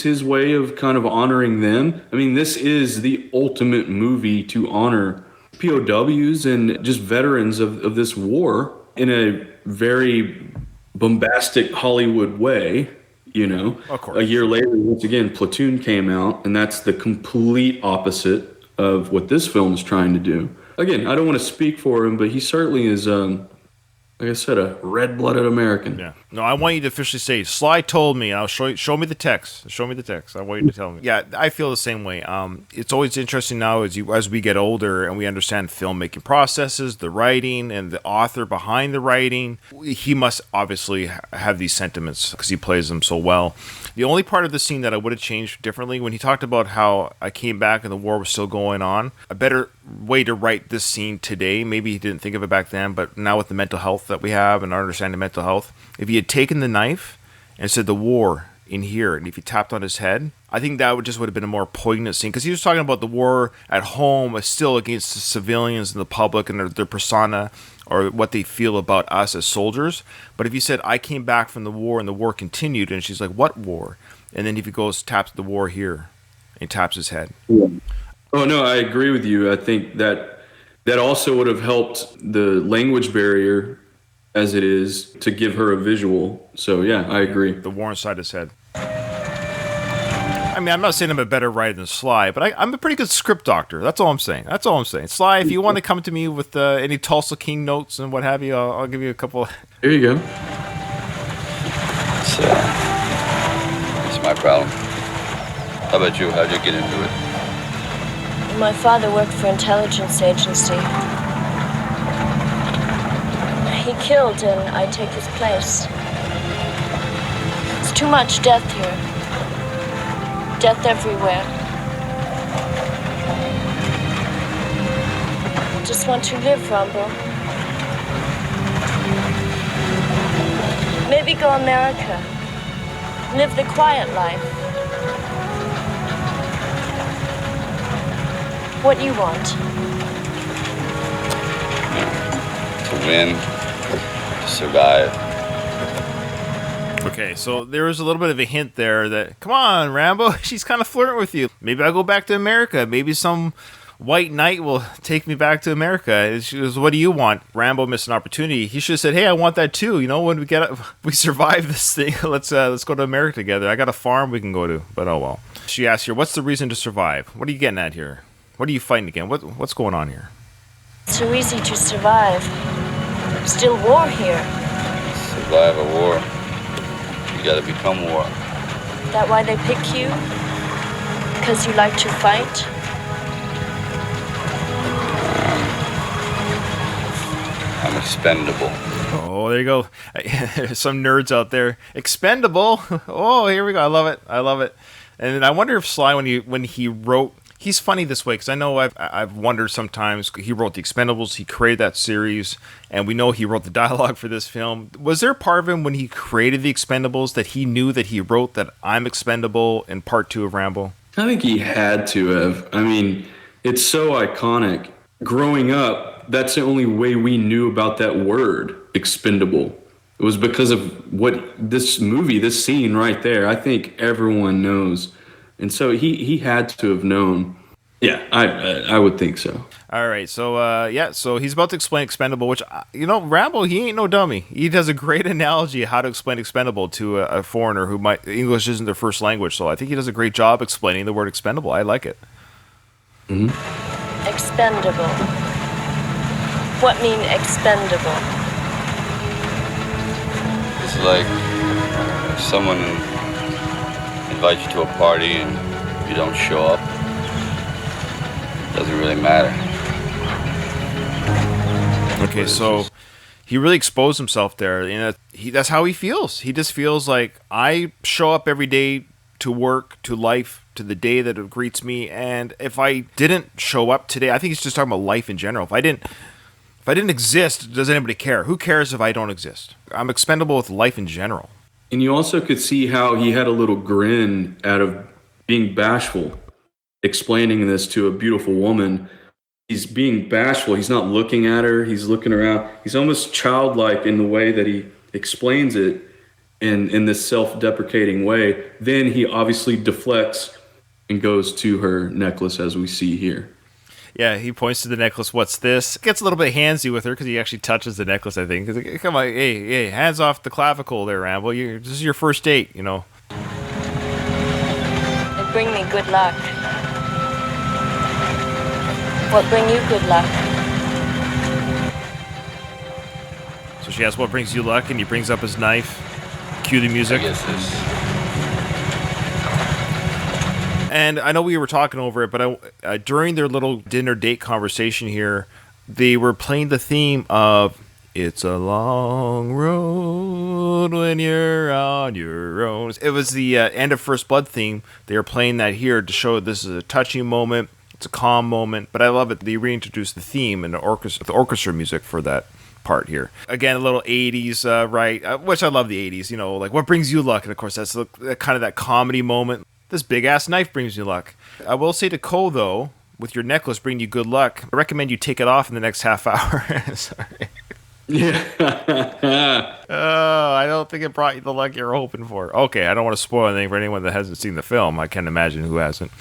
his way of kind of honoring them. I mean, this is the ultimate movie to honor POWs and just veterans of this war in a very bombastic Hollywood way. Of course. A year later, once again, Platoon came out, and that's the complete opposite of what this film is trying to do. Again, I don't want to speak for him, but he certainly is, like I said, a red-blooded American. Yeah. No, I want you to officially say, Sly told me. I'll show me the text. Show me the text. I want you to tell me. Yeah, I feel the same way. It's always interesting now as we get older and we understand filmmaking processes, the writing, and the author behind the writing. He must obviously have these sentiments because he plays them so well. The only part of the scene that I would have changed differently, when he talked about how I came back and the war was still going on, a better way to write this scene today, maybe he didn't think of it back then, but now with the mental health that we have and our understanding of mental health, if he had taken the knife and said the war in here, and if he tapped on his head, I think that would have been a more poignant scene, because he was talking about the war at home is still against the civilians and the public and their persona, or what they feel about us as soldiers. But if he said, I came back from the war and the war continued, and she's like, what war? And then if he goes, taps the war here, and taps his head. Yeah. Oh, no, I agree with you. I think that also would have helped the language barrier as it is to give her a visual. So, yeah, I agree. The war inside his head. I mean, I'm not saying I'm a better writer than Sly, but I'm a pretty good script doctor. That's all I'm saying. Sly, if you want to come to me with any Tulsa King notes and what have you, I'll give you a couple. There you go. So, my problem. How about you? How'd you get into it? My father worked for intelligence agency. He killed and I take his place. It's too much death here. Death everywhere. Just want to live, Rambo. Maybe go America. Live the quiet life. What you want? To win, to survive. Okay, so there was a little bit of a hint there that, come on, Rambo, she's kind of flirting with you. Maybe I'll go back to America. Maybe some white knight will take me back to America. She goes, what do you want? Rambo missed an opportunity. He should have said, hey, I want that too. You know, when we survive this thing, let's go to America together. I got a farm we can go to, but oh well. She asks here, what's the reason to survive? What are you getting at here? What are you fighting again? What's going on here? So easy to survive. Still war here. Survive a war. You gotta become war. That why they pick you? Because you like to fight? I'm expendable. Oh, there you go. Some nerds out there. Expendable. Oh, here we go. I love it. And I wonder if Sly, when he wrote, he's funny this way because I know I've wondered sometimes. He wrote The Expendables. He created that series, and we know he wrote the dialogue for this film. Was there a part of him when he created The Expendables that he knew that he wrote that I'm expendable in part 2 of Rambo? I think he had to have. I mean, it's so iconic. Growing up, that's the only way we knew about that word, expendable. It was because of what this movie, this scene right there, I think everyone knows. And so he had to have known. Yeah, I would think so. All right, so so he's about to explain expendable, which, Rambo, he ain't no dummy. He does a great analogy of how to explain expendable to a foreigner who English isn't their first language. So I think he does a great job explaining the word expendable. I like it. Mm-hmm. Expendable. What mean expendable? It's like if someone invites you to a party and you don't show up, it doesn't really matter. Okay, so he really exposed himself there. That's how he feels. He just feels like I show up every day to work, to life, to the day that it greets me, and if I didn't show up today, I think he's just talking about life in general. If I didn't exist, does anybody care? Who cares if I don't exist? I'm expendable with life in general. And you also could see how he had a little grin out of being bashful, explaining this to a beautiful woman. He's being bashful. He's not looking at her. He's looking around. He's almost childlike in the way that he explains it in this self-deprecating way. Then he obviously deflects and goes to her necklace, as we see here. Yeah, he points to the necklace. What's this? Gets a little bit handsy with her because he actually touches the necklace, I think. Like, come on, hey, hands off the clavicle there, Rambo. This is your first date, It bring me good luck. What bring you good luck? So she asks, what brings you luck? And he brings up his knife. Cue the music. I guess this. And I know we were talking over it, but during their little dinner date conversation here, they were playing the theme of "It's a Long Road When You're on Your Own." It was the end of First Blood theme. They were playing that here to show this is a touching moment. It's a calm moment, but I love it. They reintroduced the theme and the orchestra music for that part here. Again, a little 80s, right? Which I love the 80s. Like what brings you luck? And of course, that's kind of that comedy moment. This big-ass knife brings you luck. I will say to Cole, though, with your necklace bringing you good luck, I recommend you take it off in the next half hour. Sorry. Yeah. Oh, I don't think it brought you the luck you're hoping for. Okay, I don't want to spoil anything for anyone that hasn't seen the film. I can't imagine who hasn't.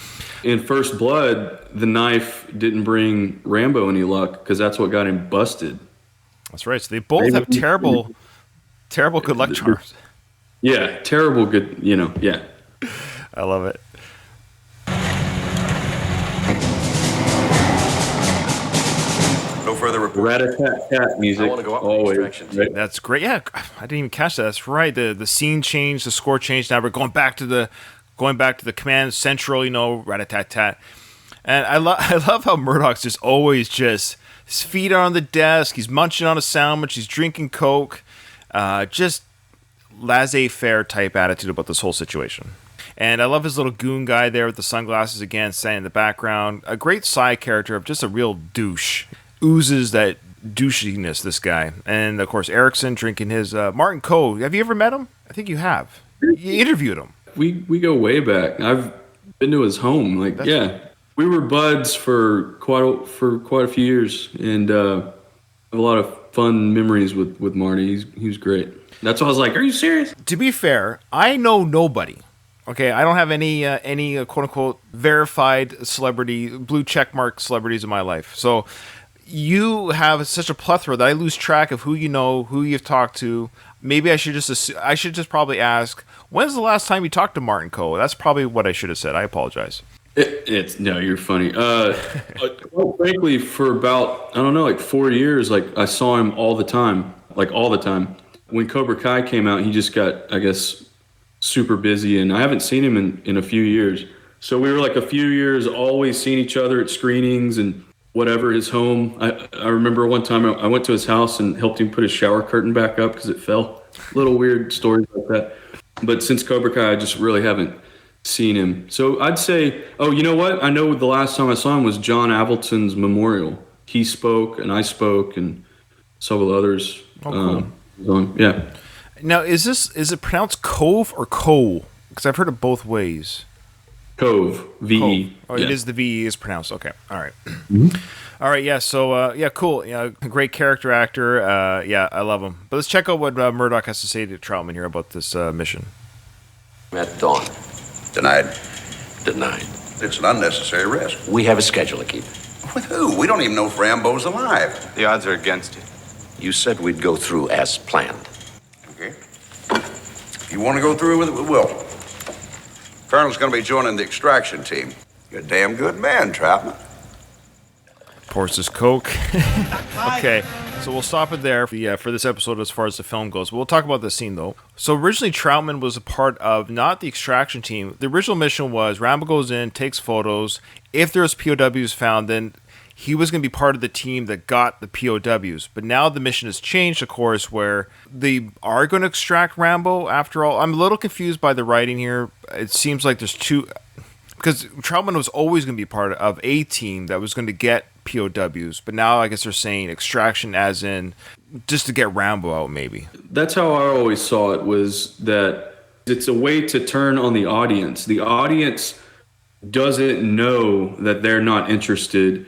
In First Blood, the knife didn't bring Rambo any luck because that's what got him busted. That's right. So they both have terrible good luck charms. Yeah, terrible good, yeah. I love it. No further report. Rat-a-tat-tat music. I want to go up with always. instructions. Right? That's great. Yeah, I didn't even catch that. That's right. The scene changed, the score changed. Now we're going back to the going back to the command central, rat-a-tat-tat. And I love how Murdoch's just always just his feet are on the desk, he's munching on a sandwich, he's drinking Coke, just laissez-faire type attitude about this whole situation. And I love his little goon guy there with the sunglasses again, standing in the background. A great side character of just a real douche. Oozes that douchiness, this guy. And, of course, Erickson drinking his Martin Coe. Have you ever met him? I think you have. You interviewed him. We go way back. I've been to his home. We were buds for quite a few years, and have a lot of fun memories with Marty. He was great. That's why I was like, "Are you serious?" To be fair, I know nobody. Okay, I don't have any quote unquote verified celebrity, blue checkmark celebrities in my life. So you have such a plethora that I lose track of who you know, who you've talked to. Maybe I should just probably ask, when's the last time you talked to Martin Coe? That's probably what I should have said. I apologize. No, you're funny. Well, frankly, for about, I don't know, like 4 years, I saw him all the time. When Cobra Kai came out, he just got, I guess, super busy, and I haven't seen him in a few years. So we were a few years always seeing each other at screenings and whatever, his home. I remember one time I went to his house and helped him put his shower curtain back up because it fell. Little weird stories like that. But since Cobra Kai, I just really haven't seen him. So I'd say, oh, you know what? I know the last time I saw him was John Avildsen's memorial. He spoke and I spoke and several others. Oh, cool. Yeah. Now, is it pronounced Cove or Coe? Because I've heard it both ways. Cove, V-E. Oh, yeah. It is the V-E is pronounced. Okay, all right. Mm-hmm. All right, yeah, so, cool. Yeah, great character actor. Yeah, I love him. But let's check out what Murdoch has to say to Troutman here about this mission. At dawn. Denied. Denied. It's an unnecessary risk. We have a schedule to keep. With who? We don't even know if Rambo's alive. The odds are against you. You said we'd go through as planned. Okay. If you want to go through with it, we will. Colonel's going to be joining the extraction team. You're a damn good man, Troutman. Pours his Coke. Okay, so we'll stop it there for this episode as far as the film goes. We'll talk about the scene, though. So originally, Troutman was a part of not the extraction team. The original mission was Rambo goes in, takes photos. If there's POWs found, then he was going to be part of the team that got the POWs. But now the mission has changed, of course, where they are going to extract Rambo after all. I'm a little confused by the writing here. It seems like there's two... Because Troutman was always going to be part of a team that was going to get POWs. But now I guess they're saying extraction as in just to get Rambo out, maybe. That's how I always saw it, was that it's a way to turn on the audience. The audience doesn't know that they're not interested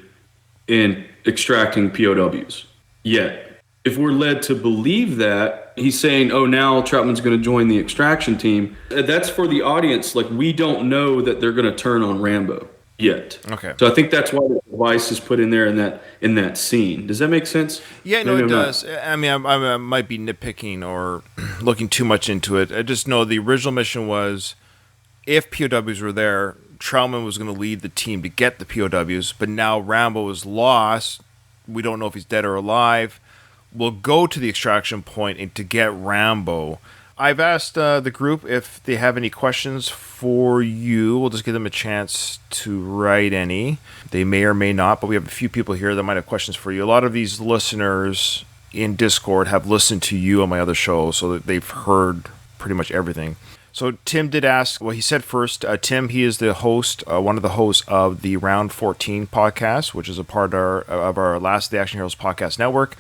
in extracting POWs yet. If we're led to believe that, he's saying, oh, now Troutman's going to join the extraction team. That's for the audience. We don't know that they're going to turn on Rambo yet. Okay. So I think that's why the device is put in there in that scene. Does that make sense? Yeah, no, it does. I mean, I might be nitpicking or looking too much into it. I just know the original mission was if POWs were there, Troutman was going to lead the team to get the POWs. But now Rambo is lost. We don't know if he's dead or alive. We'll go to the extraction point and to get Rambo. I've asked the group if they have any questions for you. We'll just give them a chance to write any. They may or may not, but we have a few people here that might have questions for you. A lot of these listeners in Discord have listened to you on my other show, so that they've heard pretty much everything. So Tim did ask, well, he said first, Tim, he is the host, one of the hosts of the Round 14 podcast, which is a part of our Last of the Action Heroes podcast network.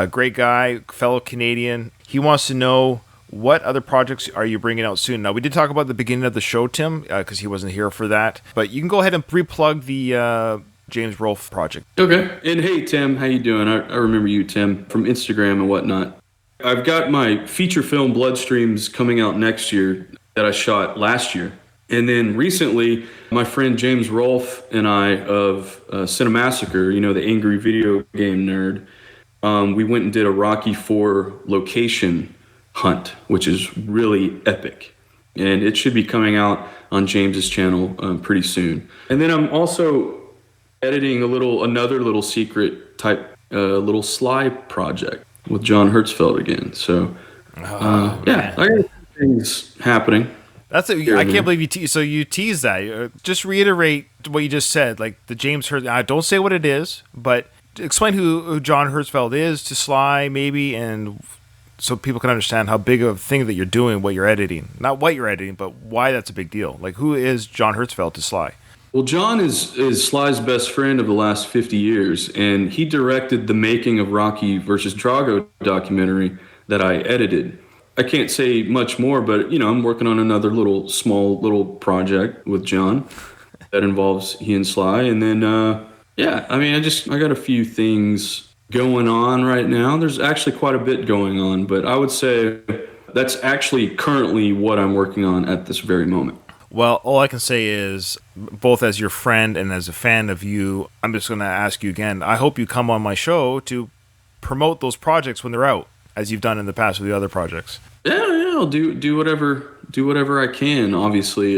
Great guy, fellow Canadian. He wants to know, what other projects are you bringing out soon? Now, we did talk about the beginning of the show, Tim, because he wasn't here for that. But you can go ahead and re-plug the James Rolfe project. Okay. And hey, Tim, how you doing? I remember you, Tim, from Instagram and whatnot. I've got my feature film Bloodstreams coming out next year that I shot last year. And then recently, my friend James Rolfe and I of Cinemassacre, the angry video game nerd, we went and did a Rocky IV location hunt, which is really epic. And it should be coming out on James's channel pretty soon. And then I'm also editing another little secret type little Sly project with John Hertzfeld again. So, I got things happening. That's it. I can't believe you. So you tease that. Just reiterate what you just said. Like the James Hurst. Don't say what it is, but explain who John Hertzfeld is to Sly, maybe, and so people can understand how big of a thing that you're doing, what you're editing. Not what you're editing, but why that's a big deal. Like, who is John Hertzfeld to Sly? Well, John is Sly's best friend of the last 50 years, and he directed the making of Rocky versus Drago documentary that I edited. I can't say much more, but, I'm working on another small little project with John that involves he and Sly. And then, I got a few things going on right now. There's actually quite a bit going on, but I would say that's actually currently what I'm working on at this very moment. Well, all I can say is, both as your friend and as a fan of you, I'm just going to ask you again. I hope you come on my show to promote those projects when they're out, as you've done in the past with the other projects. Yeah, I'll do whatever I can. Obviously,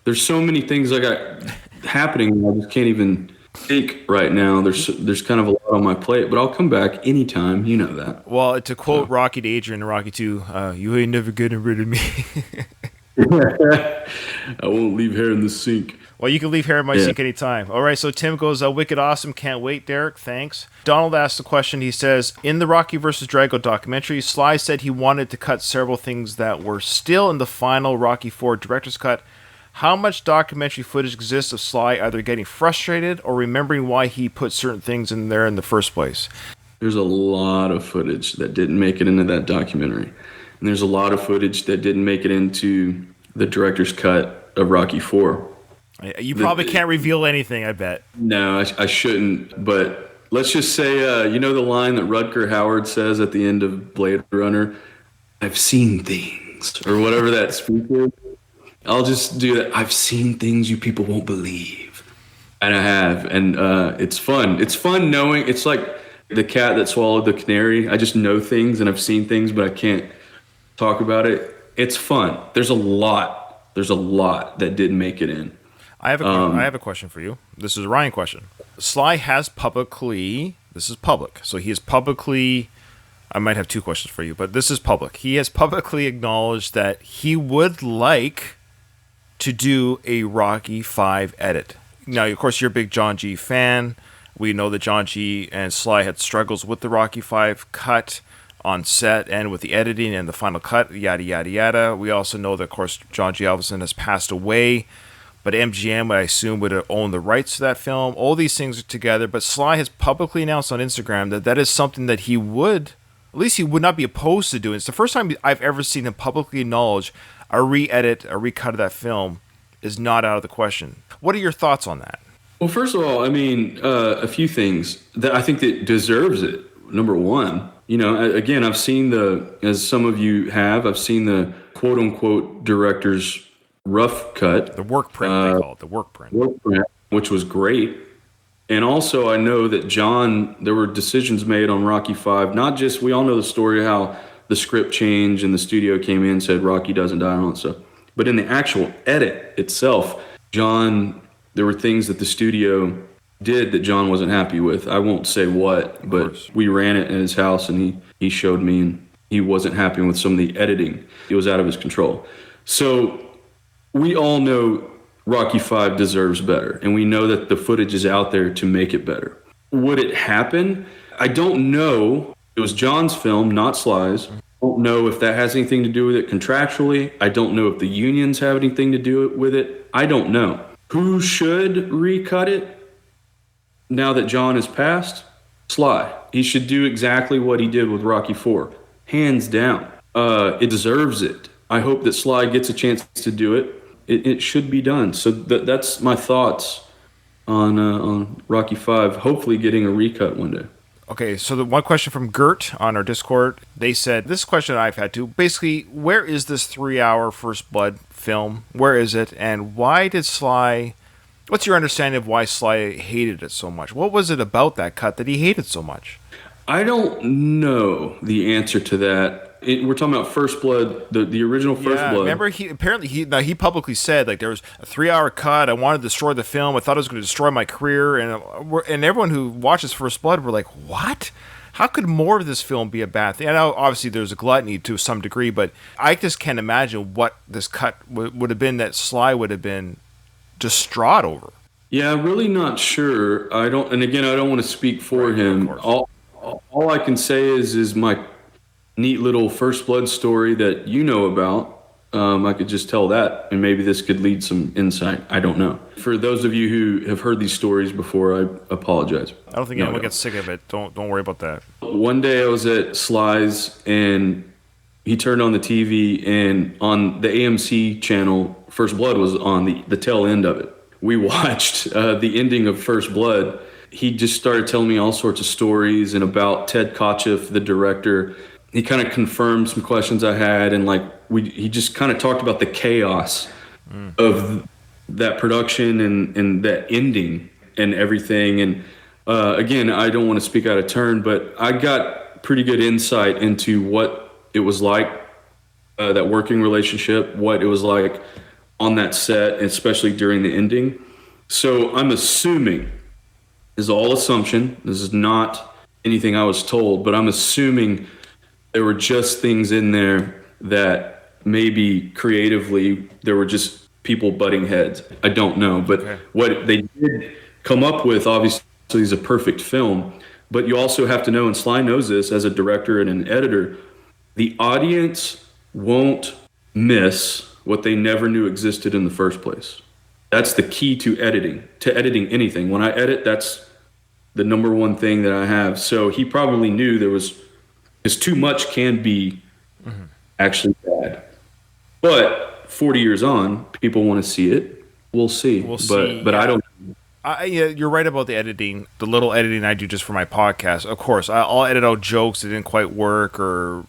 there's so many things I got happening. I just can't even think right now. There's kind of a lot on my plate, but I'll come back anytime. You know that. Well, to quote Rocky to Adrian in Rocky 2, you ain't never getting rid of me. I won't leave hair in the sink. Well, you can leave hair in my sink anytime. All right, so Tim goes, wicked awesome. Can't wait, Derek. Thanks. Donald asked the question. He says, in the Rocky vs. Drago documentary, Sly said he wanted to cut several things that were still in the final Rocky IV director's cut. How much documentary footage exists of Sly either getting frustrated or remembering why he put certain things in there in the first place? There's a lot of footage that didn't make it into that documentary. And there's a lot of footage that didn't make it into the director's cut of Rocky IV. You probably can't reveal anything, I bet. No, I shouldn't. But let's just say, the line that Rutger Hauer says at the end of Blade Runner, I've seen things, or whatever that speech is. I'll just do that. I've seen things you people won't believe. And I have. And it's fun. It's fun knowing. It's like the cat that swallowed the canary. I just know things and I've seen things, but I can't talk about it. It's fun. There's a lot that didn't make it in. I have a question for you. This is a Ryan question. Sly has publicly, this is public, so he has publicly, I might have two questions for you, but this is public. He has publicly acknowledged that he would like to do a Rocky V edit. Now, of course, you're a big John G. fan. We know that John G. and Sly had struggles with the Rocky V cut on set and with the editing and the final cut, yada, yada, yada. We also know that, of course, John G. Avildsen has passed away, but MGM, I assume, would have owned the rights to that film. All these things are together, but Sly has publicly announced on Instagram that that is something that he would, at least he would not be opposed to doing. It's the first time I've ever seen him publicly acknowledge a re-edit, a recut of that film is not out of the question. What are your thoughts on that? Well, first of all, a few things that I think that deserves it. Number one, again, I've seen as some of you have, I've seen the quote unquote director's rough cut. The work print, they call it, the work print. Which was great. And also I know that there were decisions made on Rocky V, not just, we all know the story of how the script changed and the studio came in and said Rocky doesn't die and all that stuff. But in the actual edit itself, there were things that the studio did that John wasn't happy with. I won't say what, but we ran it in his house and he showed me and he wasn't happy with some of the editing. It was out of his control. So we all know Rocky V deserves better, and we know that the footage is out there to make it better. Would it happen? I don't know. It was John's film, not Sly's. I don't know if that has anything to do with it contractually. I don't know if the unions have anything to do with it. I don't know. Who should recut it now that John has passed? Sly. He should do exactly what he did with Rocky IV. Hands down. It deserves it. I hope that Sly gets a chance to do it. It should be done. So that's my thoughts on Rocky V. Hopefully getting a recut one day. Okay, so the one question from Gert on our Discord, they said, this question I've had too, basically, where is this 3-hour First Blood film? Where is it? And why did Sly, what's your understanding of why Sly hated it so much? What was it about that cut that he hated so much? I don't know the answer to that. We're talking about First Blood, the original First Blood. Remember, he publicly said, like, there was a 3-hour cut. I wanted to destroy the film. I thought it was going to destroy my career. And everyone who watches First Blood were like, what? How could more of this film be a bad thing? I know obviously there's a gluttony to some degree, but I just can't imagine what this cut would have been that Sly would have been distraught over. Yeah, I'm really not sure. I don't, and again, I don't want to speak for him. All I can say is my neat little First Blood story that you know about. I could just tell that, and maybe this could lead some insight. I don't know. For those of you who have heard these stories before, I apologize. I don't think anyone gets sick of it. Don't worry about that. One day I was at Sly's, and he turned on the TV, and on the AMC channel, First Blood was on the tail end of it. We watched the ending of First Blood. He just started telling me all sorts of stories and about Ted Kotcheff, the director. He kind of confirmed some questions I had, and he just kind of talked about the chaos of that production and that ending and everything. And again, I don't want to speak out of turn, but I got pretty good insight into what it was like, that working relationship, what it was like on that set, especially during the ending. So I'm assuming, this is all assumption, this is not anything I was told, but I'm assuming there were just things in there that maybe creatively there were just people butting heads. I don't know, but what they did come up with obviously is a perfect film. But you also have to know, and Sly knows this as a director and an editor, the audience won't miss what they never knew existed in the first place. That's the key to editing anything. When I edit, that's the number one thing that I have. So he probably knew because too much can be actually bad. But 40 years on, people want to see it. We'll see. But I don't. Yeah, you're right about the editing. The little editing I do just for my podcast. Of course, I'll edit out jokes that didn't quite work or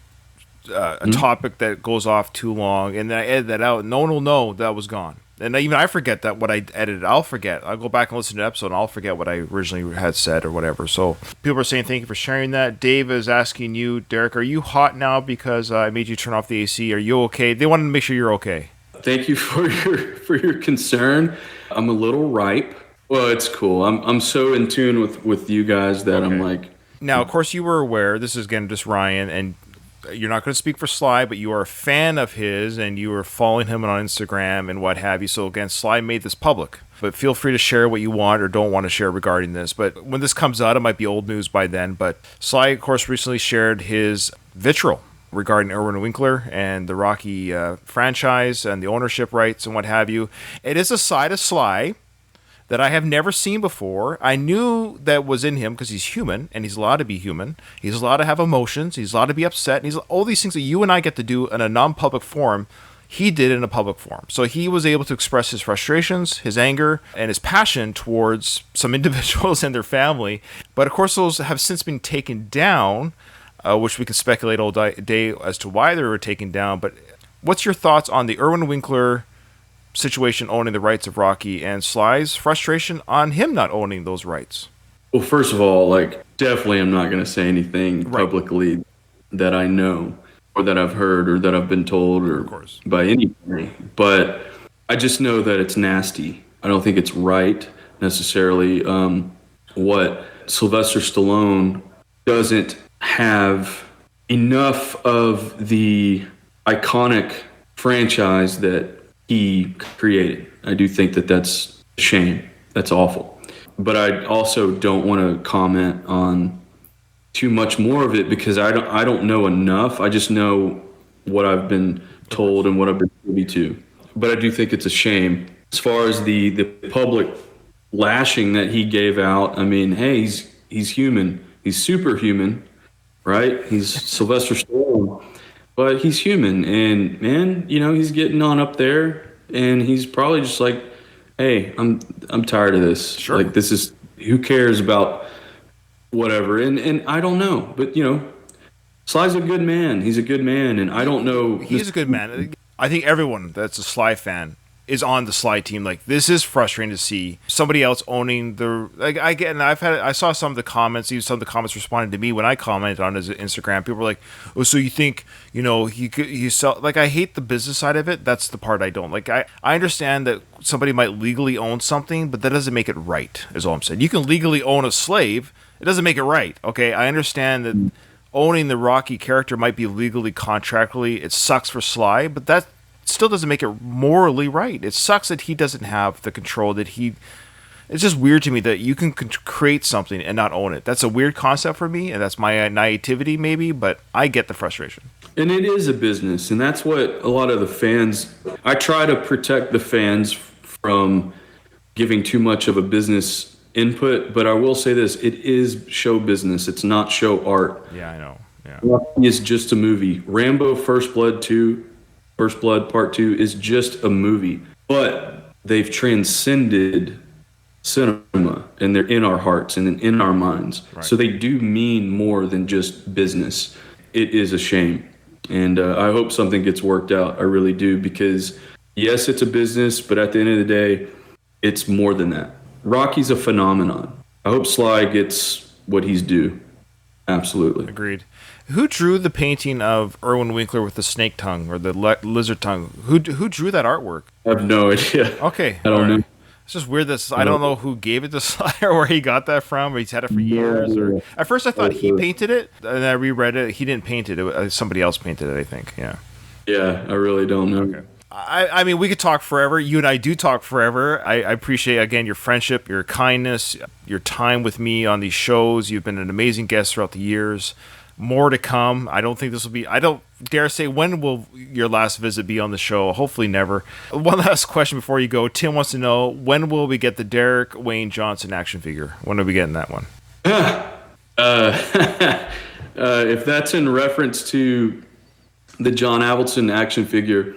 a topic that goes off too long, and then I edit that out. And no one will know that was gone. And even I forget that what I edited. I'll forget. I'll go back and listen to the episode, and I'll forget what I originally had said or whatever. So people are saying thank you for sharing that. Dave is asking you, Derek, are you hot now because I made you turn off the AC? Are you okay? They wanted to make sure you're okay. Thank you for your concern. I'm a little ripe. Well, it's cool. I'm so in tune with you guys that I'm like. Now, of course, you were aware. This is again just Ryan, and you're not going to speak for Sly, but you are a fan of his, and you were following him on Instagram and what have you. So again, Sly made this public. But feel free to share what you want or don't want to share regarding this. But when this comes out, it might be old news by then. But Sly, of course, recently shared his vitriol regarding Irwin Winkler and the Rocky franchise and the ownership rights and what have you. It is a side of Sly that I have never seen before. I knew that was in him because he's human, and he's allowed to be human. He's allowed to have emotions. He's allowed to be upset. And he's all these things that you and I get to do in a non-public forum, he did in a public forum. So he was able to express his frustrations, his anger, and his passion towards some individuals and their family. But of course, those have since been taken down, which we can speculate all day as to why they were taken down. But what's your thoughts on the Irwin Winkler situation owning the rights of Rocky and Sly's frustration on him not owning those rights? Well, first of all, definitely I'm not going to say anything publicly that I know or that I've heard or that I've been told or by anybody. But I just know that it's nasty. I don't think it's right necessarily. What Sylvester Stallone doesn't have enough of the iconic franchise that he created. I do think that that's a shame. That's awful. But I also don't want to comment on too much more of it because I don't know enough. I just know what I've been told and what I've been privy to. But I do think it's a shame. As far as the public lashing that he gave out, I mean, hey, he's human. He's superhuman, right? He's Sylvester Stallone. But he's human, and man, he's getting on up there, and he's probably just like, "Hey, I'm tired of this. Sure. This is who cares about whatever." And I don't know, but Sly's a good man. He's a good man, and I don't know. He's a good man. I think everyone that's a Sly fan is on the Sly team. This is frustrating to see somebody else owning the. I saw some of the comments. Even some of the comments responded to me when I commented on his Instagram. People were like, "Oh, so you think he sell?" I hate the business side of it. That's the part I don't like. I understand that somebody might legally own something, but that doesn't make it right. Is all I'm saying. You can legally own a slave, It doesn't make it right. Okay, I understand that owning the Rocky character might be legally, contractually, it sucks for Sly, but that still doesn't make it morally right. It sucks that he doesn't have the control that he. It's just weird to me that you can create something and not own it. That's a weird concept for me, and that's my naivety maybe, but I get the frustration. And it is a business, and that's what a lot of the fans. I try to protect the fans from giving too much of a business input, but I will say this: it is show business. It's not show art. Yeah, I know. Yeah, Rocky is just a movie. Rambo: First Blood Part 2 is just a movie, but they've transcended cinema, and they're in our hearts and in our minds. Right. So they do mean more than just business. It is a shame, and I hope something gets worked out. I really do, because yes, it's a business, but at the end of the day, it's more than that. Rocky's a phenomenon. I hope Sly gets what he's due. Absolutely. Agreed. Who drew the painting of Irwin Winkler with the snake tongue or the lizard tongue? Who drew that artwork? I have no idea. Okay. I don't know. It's just weird that I don't know who gave it to Sly or where he got that from. Or he's had it for years. Or at first I thought he painted it, and I reread it. He didn't paint it. Somebody else painted it, I think. Yeah. Yeah, I really don't know. Okay. I mean, we could talk forever. You and I do talk forever. I appreciate, again, your friendship, your kindness, your time with me on these shows. You've been an amazing guest throughout the years. More to come. I don't think this will be... I don't dare say, when will your last visit be on the show? Hopefully never. One last question before you go. Tim wants to know, when will we get the Derek Wayne Johnson action figure? When are we getting that one? If that's in reference to the John Avildsen action figure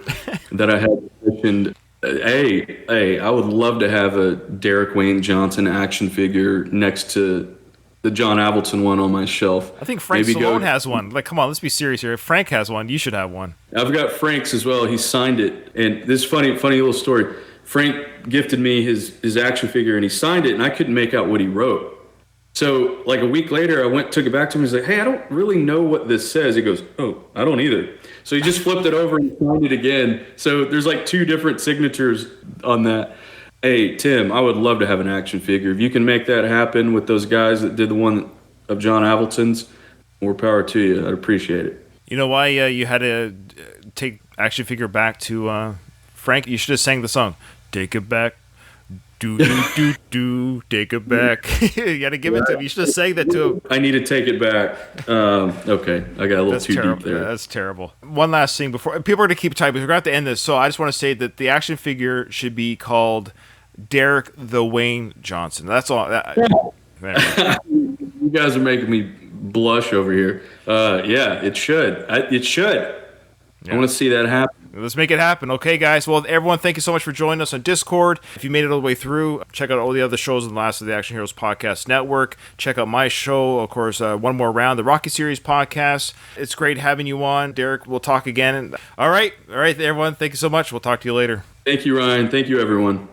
that I had mentioned, hey, I would love to have a Derek Wayne Johnson action figure next to the John Avildsen one on my shelf. I think Frank Stallone has one. Like, come on, let's be serious here. If Frank has one, you should have one. I've got Frank's as well. He signed it. And this funny little story. Frank gifted me his action figure, and he signed it, and I couldn't make out what he wrote. So, like, a week later, took it back to him. He's like, hey, I don't really know what this says. He goes, oh, I don't either. So he just flipped it over and signed it again. So there's like 2 different signatures on that. Hey, Tim, I would love to have an action figure. If you can make that happen with those guys that did the one of John Avildsen's, more power to you. I'd appreciate it. You know why you had to take action figure back to Frank? You should have sang the song, Take It Back. Do, take it back. You got to give it to him. You should have sang that to him. I need to take it back. Okay, I got a little too terrible. deep there. That's terrible. One last thing before people are going to keep typing. We're going to have to end this. So I just want to say that the action figure should be called Derek the Wayne Johnson. That's all. You guys are making me blush over here. Yeah, it should. It should. Yeah. I want to see that happen. Let's make it happen. Okay, guys. Well, everyone, thank you so much for joining us on Discord. If you made it all the way through, check out all the other shows on the Last of the Action Heroes Podcast Network. Check out my show, of course, One More Round, the Rocky Series podcast. It's great having you on. Derek, we'll talk again. All right, everyone. Thank you so much. We'll talk to you later. Thank you, Ryan. Thank you, everyone.